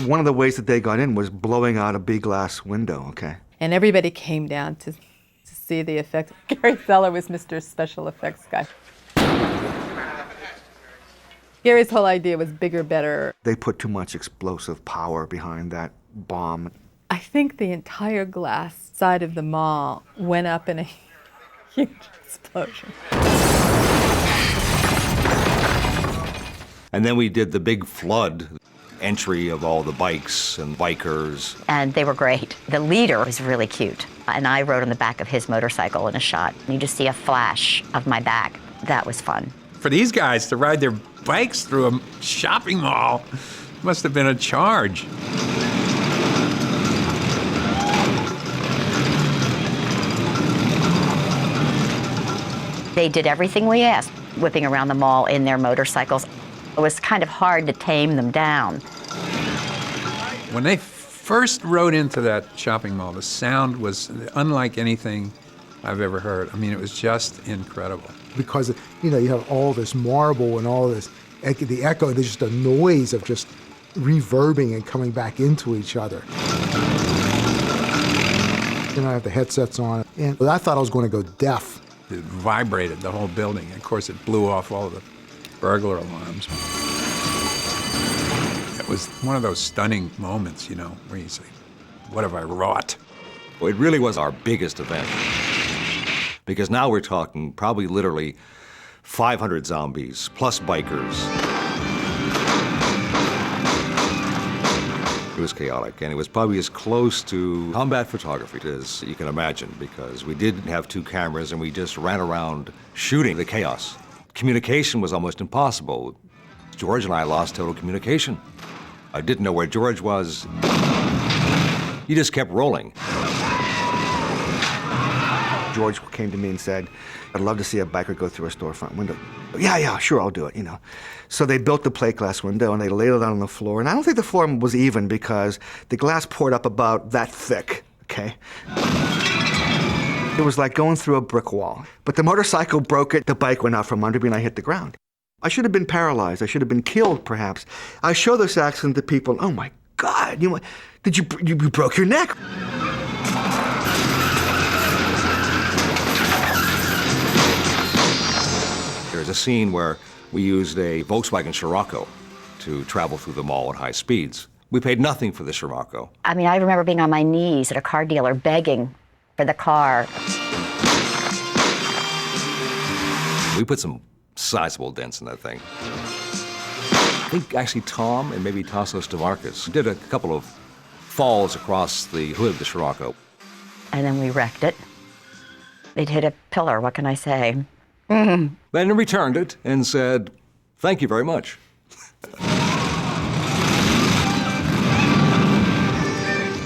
One of the ways that they got in was blowing out a big glass window, okay? And everybody came down to see the effects. Gary Feller was Mr. Special Effects guy. Gary's whole idea was bigger, better. They put too much explosive power behind that bomb. I think the entire glass side of the mall went up in a huge explosion. And then we did the big flood entry of all the bikes and bikers. And they were great. The leader was really cute. And I rode on the back of his motorcycle in a shot. You just see a flash of my back. That was fun. For these guys to ride their bikes through a shopping mall must have been a charge. They did everything we asked, whipping around the mall in their motorcycles. It was kind of hard to tame them down. When they first rode into that shopping mall, the sound was unlike anything I've ever heard. I mean, it was just incredible. Because, you have all this marble and all this, the echo, there's just a noise of just reverbing and coming back into each other. I have the headsets on, and I thought I was going to go deaf. It vibrated the whole building. Of course, it blew off all of the burglar alarms. It was one of those stunning moments, where you say, what have I wrought? Well, it really was our biggest event. Because now we're talking probably literally 500 zombies, plus bikers. It was chaotic, and it was probably as close to combat photography as you can imagine, because we did have 2 cameras and we just ran around shooting the chaos. Communication was almost impossible. George and I lost total communication. I didn't know where George was. He just kept rolling. George came to me and said, I'd love to see a biker go through a storefront window. Yeah, sure, I'll do it, So they built the plate glass window and they laid it out on the floor. And I don't think the floor was even because the glass poured up about that thick, okay? It was like going through a brick wall. But the motorcycle broke it, the bike went out from under me and I hit the ground. I should have been paralyzed. I should have been killed, perhaps. I show this accident to people, oh my God, you broke your neck. There's a scene where we used a Volkswagen Scirocco to travel through the mall at high speeds. We paid nothing for the Scirocco. I mean, I remember being on my knees at a car dealer begging for the car. We put some sizable dents in that thing. I think actually Tom and maybe Tassos DeMarcus did a couple of falls across the hood of the Scirocco. And then we wrecked it. It hit a pillar, what can I say? Then returned it and said, thank you very much.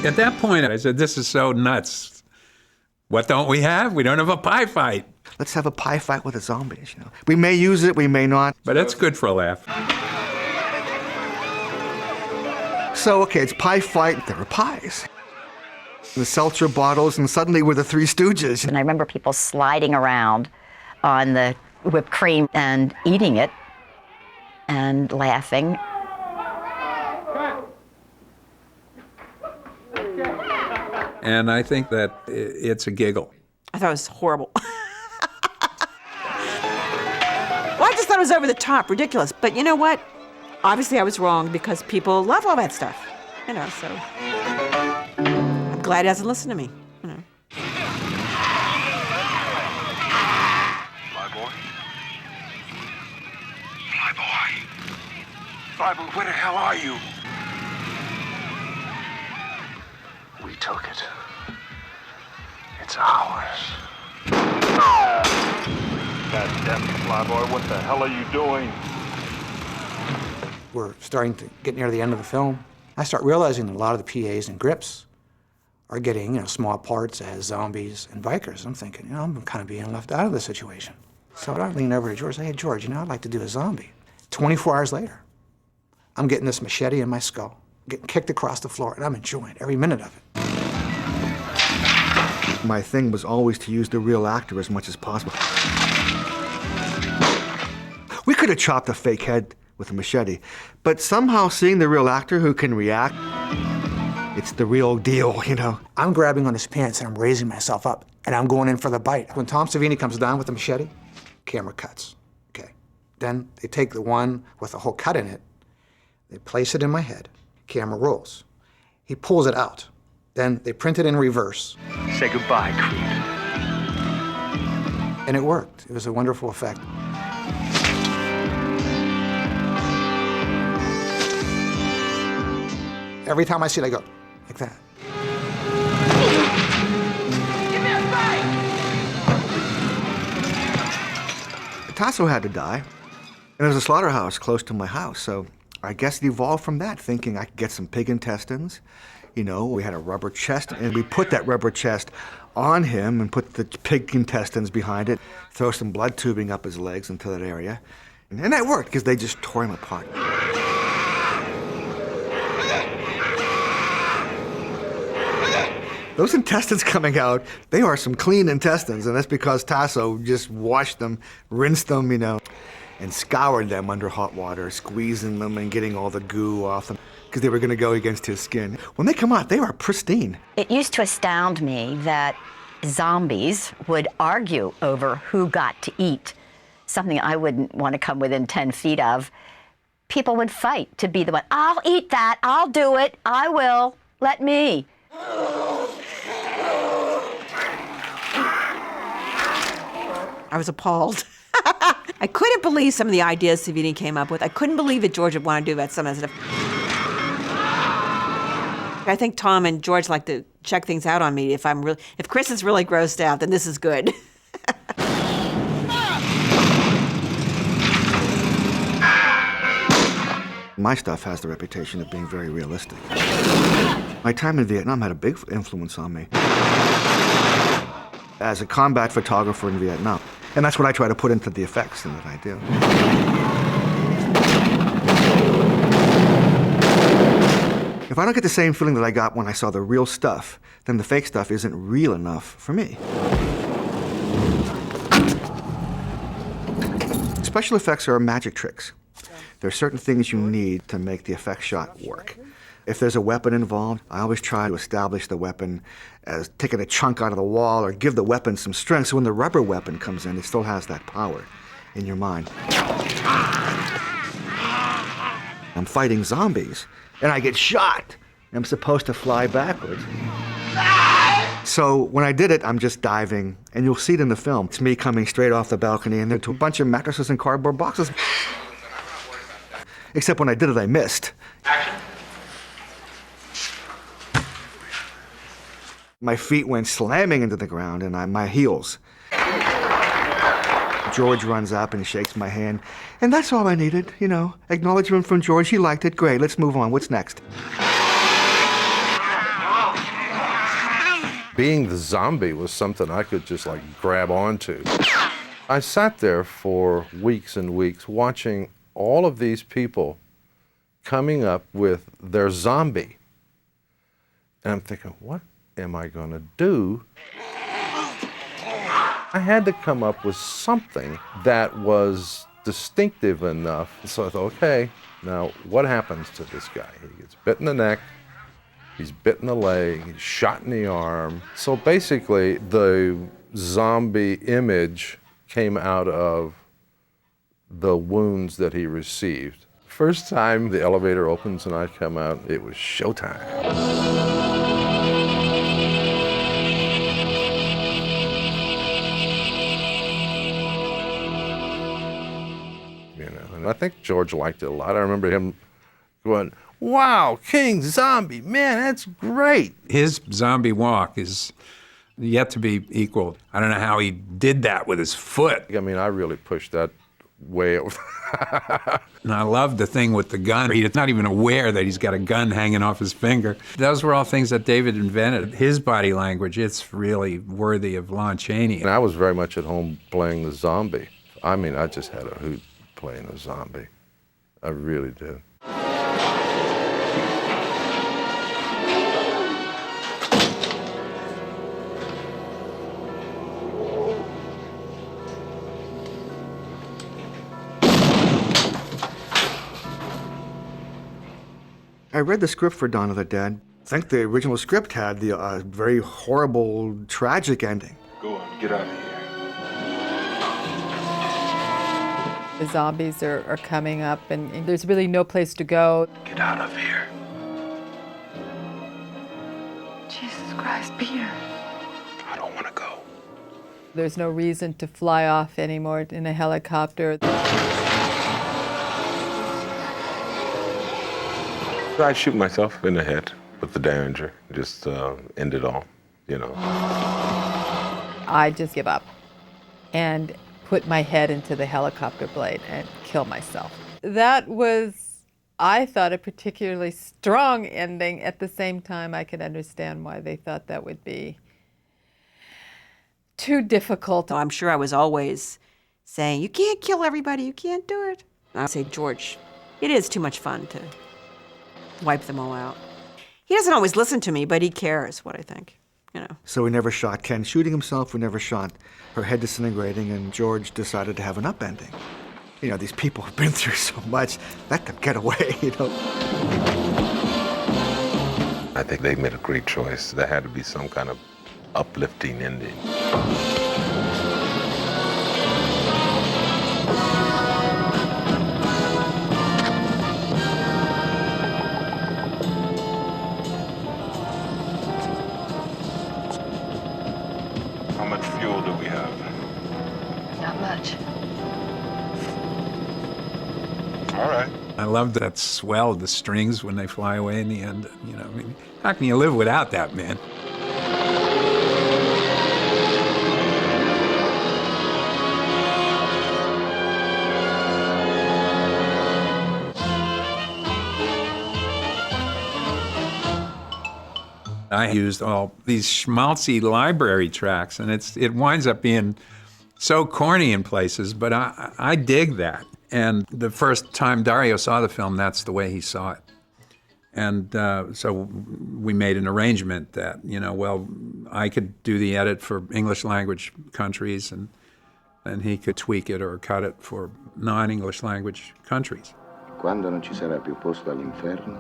At that point, I said, this is so nuts. What don't we have? We don't have a pie fight. Let's have a pie fight with the zombies, We may use it, we may not. But it's good for a laugh. So, okay, it's pie fight. There were pies. The seltzer bottles, and suddenly we're the Three Stooges. And I remember people sliding around on the whipped cream and eating it and laughing. And I think that it's a giggle. I thought it was horrible. Well, I just thought it was over the top, ridiculous. But you know what? Obviously, I was wrong because people love all that stuff. You know, so I'm glad he doesn't listen to me. You know. Flyboy? Flyboy? Flyboy, where the hell are you? We took it. It's ours. God damn it, Flyboy, what the hell are you doing? We're starting to get near the end of the film. I start realizing that a lot of the PAs and grips are getting, small parts as zombies and bikers. I'm thinking, I'm kind of being left out of the situation. So I lean over to George and say, hey, George, I'd like to do a zombie. 24 hours later, I'm getting this machete in my skull, getting kicked across the floor, and I'm enjoying every minute of it. My thing was always to use the real actor as much as possible. We could have chopped a fake head with a machete, but somehow seeing the real actor who can react, it's the real deal, I'm grabbing on his pants and I'm raising myself up and I'm going in for the bite. When Tom Savini comes down with the machete, camera cuts, okay? Then they take the one with the whole cut in it, they place it in my head, camera rolls. He pulls it out. Then they print it in reverse. Say goodbye, Creed. And it worked. It was a wonderful effect. Every time I see it, I go, like that. Give me a fight! Tasso had to die, and there was a slaughterhouse close to my house, so I guess it evolved from that, thinking I could get some pig intestines. We had a rubber chest, and we put that rubber chest on him and put the pig intestines behind it, throw some blood tubing up his legs into that area. And that worked, because they just tore him apart. Those intestines coming out, they are some clean intestines, and that's because Tasso just washed them, rinsed them, and scoured them under hot water, squeezing them and getting all the goo off them, because they were going to go against his skin. When they come out, they are pristine. It used to astound me that zombies would argue over who got to eat, something I wouldn't want to come within 10 feet of. People would fight to be the one, I'll eat that, I'll do it, I will, let me. I was appalled. I couldn't believe some of the ideas Savini came up with. I couldn't believe that George would want to do that. Some of that stuff. I think Tom and George like to check things out on me. If Chris is really grossed out, then this is good. My stuff has the reputation of being very realistic. My time in Vietnam had a big influence on me as a combat photographer in Vietnam. And that's what I try to put into the effects that I do. If I don't get the same feeling that I got when I saw the real stuff, then the fake stuff isn't real enough for me. Special effects are magic tricks. There are certain things you need to make the effect shot work. If there's a weapon involved, I always try to establish the weapon as taking a chunk out of the wall or give the weapon some strength, so when the rubber weapon comes in, it still has that power in your mind. I'm fighting zombies, and I get shot. I'm supposed to fly backwards. So when I did it, I'm just diving, and you'll see it in the film. It's me coming straight off the balcony and into a bunch of mattresses and cardboard boxes. Except when I did it, I missed. Action. My feet went slamming into the ground, and my heels. George runs up and shakes my hand, and that's all I needed, Acknowledgement from George. He liked it. Great, let's move on. What's next? Being the zombie was something I could just grab onto. I sat there for weeks and weeks watching all of these people coming up with their zombie. And I'm thinking, what am I going to do? I had to come up with something that was distinctive enough. So I thought, okay, now what happens to this guy? He gets bit in the neck, He's bit in the leg, he's shot in the arm. So basically, the zombie image came out of the wounds that he received. First time the elevator opens and I come out, it was showtime. And I think George liked it a lot. I remember him going, "Wow, King Zombie, man, that's great." His zombie walk is yet to be equaled. I don't know how he did that with his foot. I mean, I really pushed that way over. And I love the thing with the gun. He's not even aware that he's got a gun hanging off his finger. Those were all things that David invented. His body language, it's really worthy of Lon Chaney. And I was very much at home playing the zombie. I mean, I just had a hoot playing the zombie. I really did. I read the script for Dawn of the Dead. I think the original script had the very horrible, tragic ending. Go on, get out of here. The zombies are coming up, and there's really no place to go. Get out of here. Jesus Christ, Peter. I don't want to go. There's no reason to fly off anymore in a helicopter. I'd shoot myself in the head with the Derringer, just end it all, you know. I just give up and put my head into the helicopter blade and kill myself. That was, I thought, a particularly strong ending. At the same time, I could understand why they thought that would be too difficult. I'm sure I was always saying, you can't kill everybody, you can't do it. And I say, George, it is too much fun to wipe them all out. He doesn't always listen to me, but he cares what I think, you know. So we never shot Ken shooting himself, we never shot her head disintegrating, and George decided to have an upending. You know, these people have been through so much, that could get away, you know. I think they made a great choice. There had to be some kind of uplifting ending. How much fuel do we have? Not much. All right. I love that swell, the strings when they fly away in the end. You know, I mean, how can you live without that, man? I used all these schmaltzy library tracks, and it winds up being so corny in places, but I dig that. And the first time Dario saw the film, that's the way he saw it. And so we made an arrangement that, you know, well, I could do the edit for English language countries, and he could tweak it or cut it for non-English language countries. Quando non ci sarà più posto all'inferno,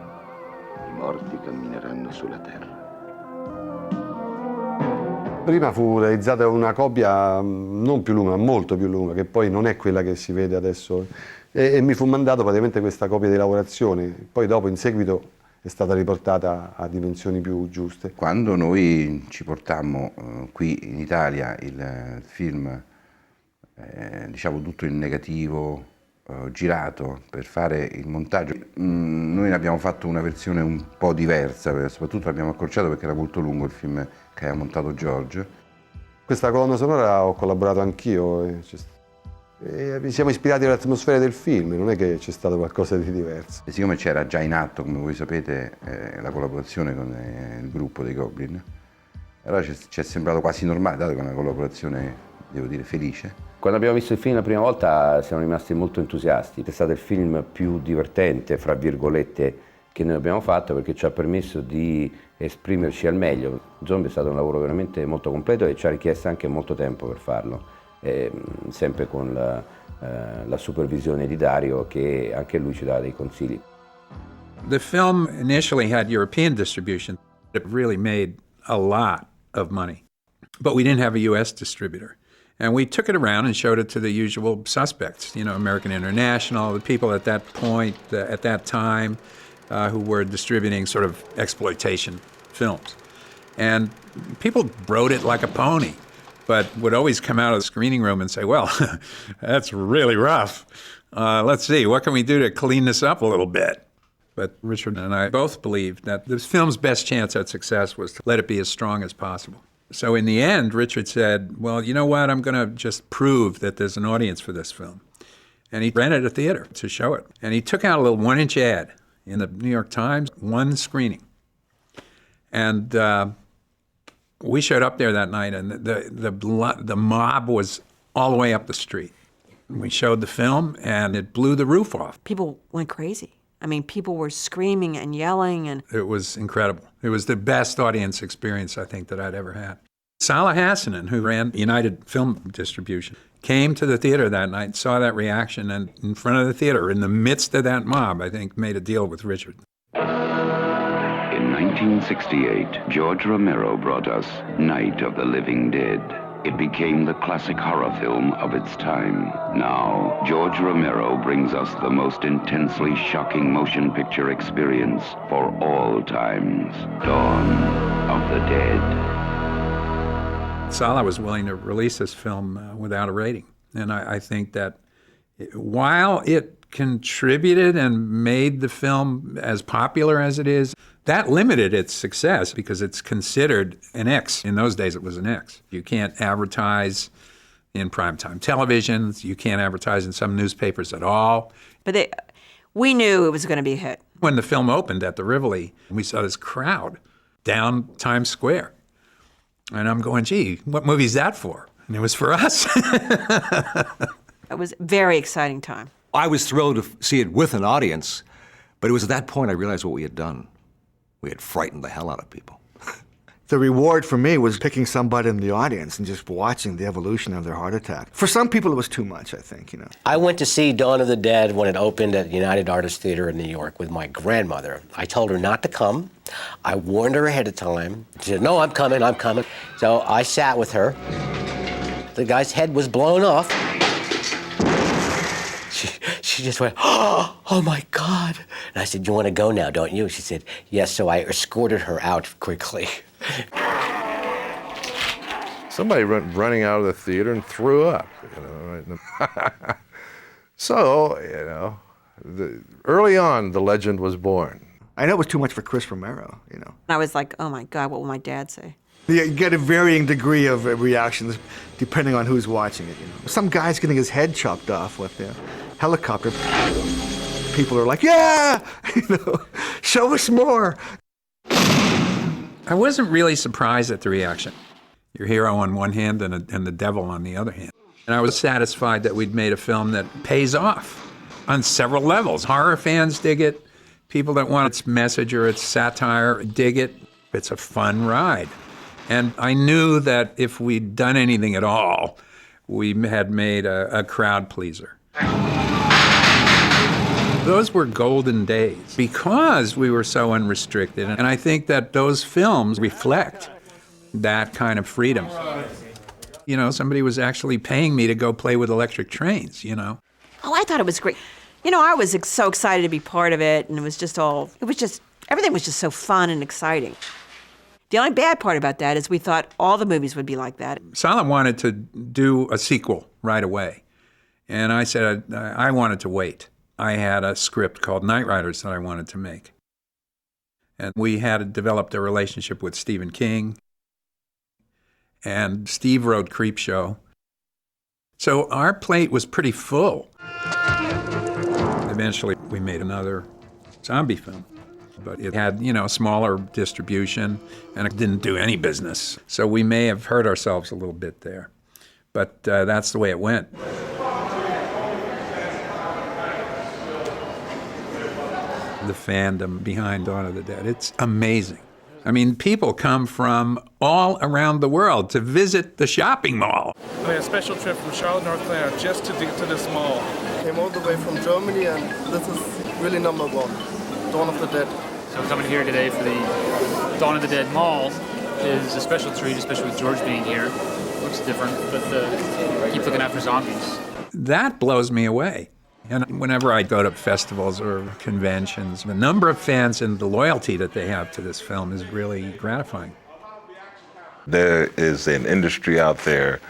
i morti cammineranno sulla terra. Prima fu realizzata una copia non più lunga, molto più lunga, che poi non è quella che si vede adesso. E mi fu mandato praticamente questa copia di lavorazione. Poi dopo, in seguito, è stata riportata a dimensioni più giuste. Quando noi ci portammo qui in Italia il film, diciamo tutto in negativo, girato per fare il montaggio, noi ne abbiamo fatto una versione un po' diversa, soprattutto l'abbiamo accorciato perché era molto lungo il film che aveva montato George. Questa colonna sonora ho collaborato anch'io e siamo ispirati all'atmosfera del film, non è che c'è stato qualcosa di diverso. E siccome c'era già in atto, come voi sapete, la collaborazione con il gruppo dei Goblin, allora ci è sembrato quasi normale, dato che è una collaborazione, devo dire, felice. Quando abbiamo visto il film la prima volta siamo rimasti molto entusiasti. È stato il film più divertente, fra virgolette, che noi abbiamo fatto perché ci ha permesso di esprimerci al meglio. Zombie è stato un lavoro veramente molto completo e ci ha richiesto anche molto tempo per farlo, sempre con la supervisione di Dario, che anche lui ci dava dei consigli. The film initially had European distribution. It really made a lot of money. But we didn't have a U.S. distributor. And we took it around and showed it to the usual suspects, you know, American International, the people at that point, at that time, who were distributing sort of exploitation films. And people wrote it like a pony, but would always come out of the screening room and say, well, that's really rough. Let's see, what can we do to clean this up a little bit? But Richard and I both believed that this film's best chance at success was to let it be as strong as possible. So in the end, Richard said, well, you know what, I'm going to just prove that there's an audience for this film. And he rented a theater to show it. And he took out a little 1-inch ad in the New York Times, one screening. And we showed up there that night, and the mob was all the way up the street. We showed the film, and it blew the roof off. People went crazy. I mean, people were screaming and yelling. And it was incredible. It was the best audience experience, I think, that I'd ever had. Salah Hassanin, who ran United Film Distribution, came to the theater that night, saw that reaction, and in front of the theater, in the midst of that mob, I think, made a deal with Richard. In 1968, George Romero brought us Night of the Living Dead. It became the classic horror film of its time. Now, George Romero brings us the most intensely shocking motion picture experience for all times. Dawn of the Dead. Salah was willing to release this film without a rating. And I think that while it contributed and made the film as popular as it is, that limited its success because it's considered an X. In those days, it was an X. You can't advertise in primetime television. You can't advertise in some newspapers at all. But we knew it was going to be a hit. When the film opened at the Rivoli, we saw this crowd down Times Square. And I'm going, gee, what movie's that for? And it was for us. It was a very exciting time. I was thrilled to see it with an audience, but it was at that point I realized what we had done. We had frightened the hell out of people. The reward for me was picking somebody in the audience and just watching the evolution of their heart attack. For some people, it was too much, I think, you know. I went to see Dawn of the Dead when it opened at United Artists Theater in New York with my grandmother. I told her not to come. I warned her ahead of time. She said, no, I'm coming. So I sat with her. The guy's head was blown off. She just went, oh my God. And I said, you want to go now, don't you? She said, yes. So I escorted her out quickly. Somebody went running out of the theater and threw up. You know, right? So, you know, early on, the legend was born. I know it was too much for Chris Romero, you know. I was like, oh my God, what will my dad say? You get a varying degree of reactions depending on who's watching it, you know. Some guy's getting his head chopped off with a helicopter. People are like, yeah, you know, show us more. I wasn't really surprised at the reaction. Your hero on one hand and the devil on the other hand. And I was satisfied that we'd made a film that pays off on several levels. Horror fans dig it. People that want its message or its satire dig it. It's a fun ride. And I knew that if we'd done anything at all, we had made a crowd pleaser. Those were golden days because we were so unrestricted. And I think that those films reflect that kind of freedom. You know, somebody was actually paying me to go play with electric trains, you know. Oh, I thought it was great. You know, I was so excited to be part of it, and everything was just so fun and exciting. The only bad part about that is we thought all the movies would be like that. Salah wanted to do a sequel right away. And I said I wanted to wait. I had a script called Night Riders that I wanted to make. And we had developed a relationship with Stephen King. And Steve wrote Creepshow. So our plate was pretty full. Eventually, we made another zombie film. But it had, you know, smaller distribution, and it didn't do any business. So we may have hurt ourselves a little bit there. But that's the way it went. The fandom behind Dawn of the Dead, it's amazing. I mean, people come from all around the world to visit the shopping mall. We had a special trip from Charlotte, North Carolina, just to get to this mall. Came all the way from Germany, and this is really #1, Dawn of the Dead. So coming here today for the Dawn of the Dead Mall is a special treat, especially with George being here. Looks different, but keep looking out for zombies. That blows me away. And whenever I go to festivals or conventions, the number of fans and the loyalty that they have to this film is really gratifying. There is an industry out there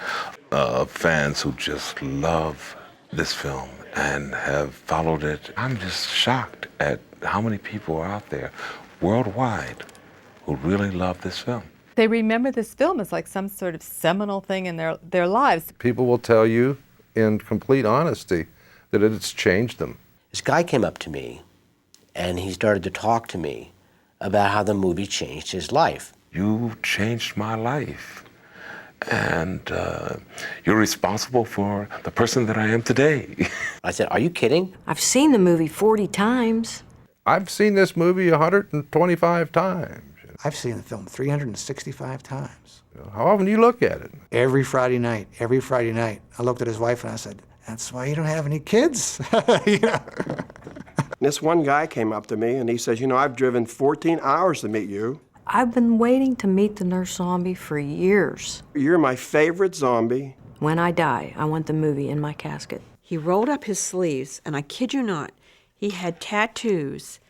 of fans who just love this film and have followed it. I'm just shocked at how many people are out there worldwide who really love this film. They remember this film as like some sort of seminal thing in their lives. People will tell you in complete honesty that it's changed them. This guy came up to me and he started to talk to me about how the movie changed his life. You changed my life, and you're responsible for the person that I am today. I said, are you kidding? I've seen the movie 40 times. I've seen this movie 125 times. I've seen the film 365 times. How often do you look at it? Every Friday night. Every Friday night. I looked at his wife and I said, that's why you don't have any kids. This one guy came up to me and he says, you know, I've driven 14 hours to meet you. I've been waiting to meet the nurse zombie for years. You're my favorite zombie. When I die, I want the movie in my casket. He rolled up his sleeves, and I kid you not, he had tattoos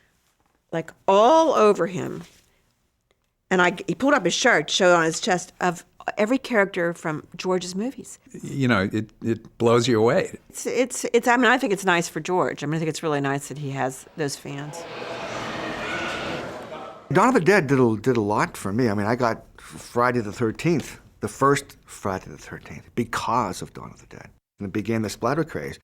like all over him. And he pulled up his shirt, showed on his chest, of every character from George's movies. You know, it blows you away. It's. I mean, I think it's nice for George. I think it's really nice that he has those fans. Dawn of the Dead did a lot for me. I mean, I got Friday the 13th, the first Friday the 13th, because of Dawn of the Dead. And it began the splatter craze.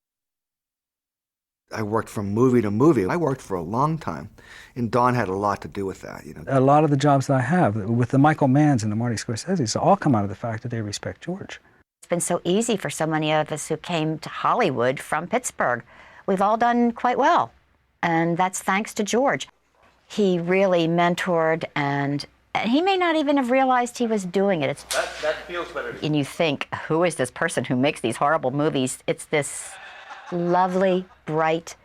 I worked from movie to movie. I worked for a long time, and Dawn had a lot to do with that. You know, a lot of the jobs that I have, with the Michael Manns and the Marty Scorsese's, all come out of the fact that they respect George. It's been so easy for so many of us who came to Hollywood from Pittsburgh. We've all done quite well, and that's thanks to George. He really mentored, and he may not even have realized he was doing it. That feels better. And you think, who is this person who makes these horrible movies? It's this lovely, bright,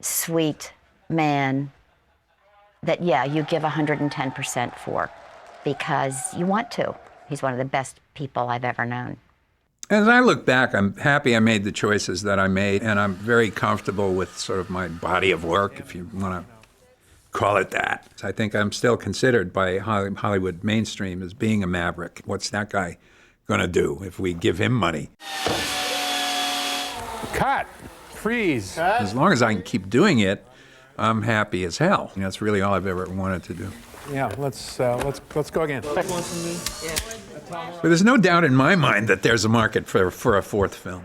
sweet man that, yeah, you give 110% for because you want to. He's one of the best people I've ever known. As I look back, I'm happy I made the choices that I made, and I'm very comfortable with sort of my body of work, if you want to call it that. I think I'm still considered by Hollywood mainstream as being a maverick. What's that guy going to do if we give him money? Cut. Freeze. Cut. As long as I can keep doing it, I'm happy as hell. You know, that's really all I've ever wanted to do. Yeah, let's go again. But there's no doubt in my mind that there's a market for a fourth film.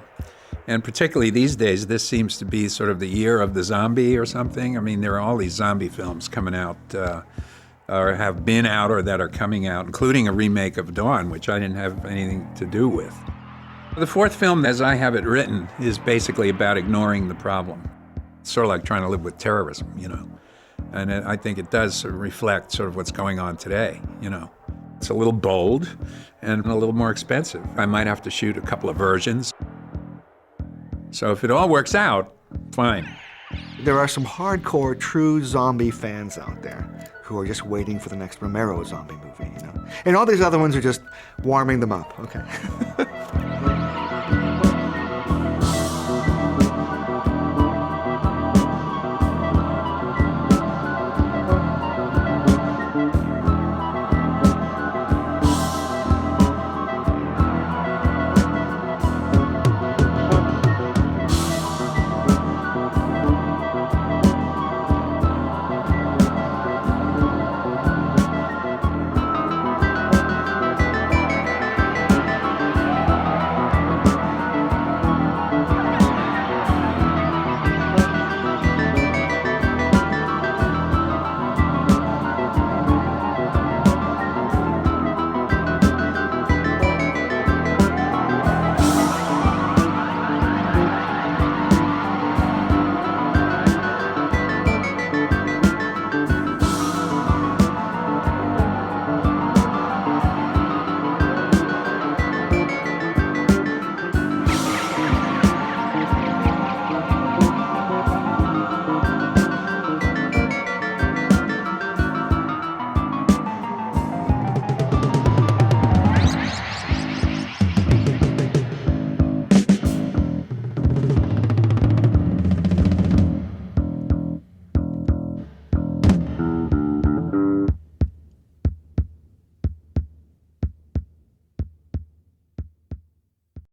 And particularly these days, this seems to be sort of the year of the zombie or something. I mean, there are all these zombie films coming out, or have been out, or that are coming out, including a remake of Dawn, which I didn't have anything to do with. The fourth film, as I have it written, is basically about ignoring the problem. It's sort of like trying to live with terrorism, you know. And I think it does sort of reflect sort of what's going on today, you know. It's a little bold and a little more expensive. I might have to shoot a couple of versions. So if it all works out, fine. There are some hardcore, true zombie fans out there who are just waiting for the next Romero zombie movie, you know. And all these other ones are just warming them up, okay?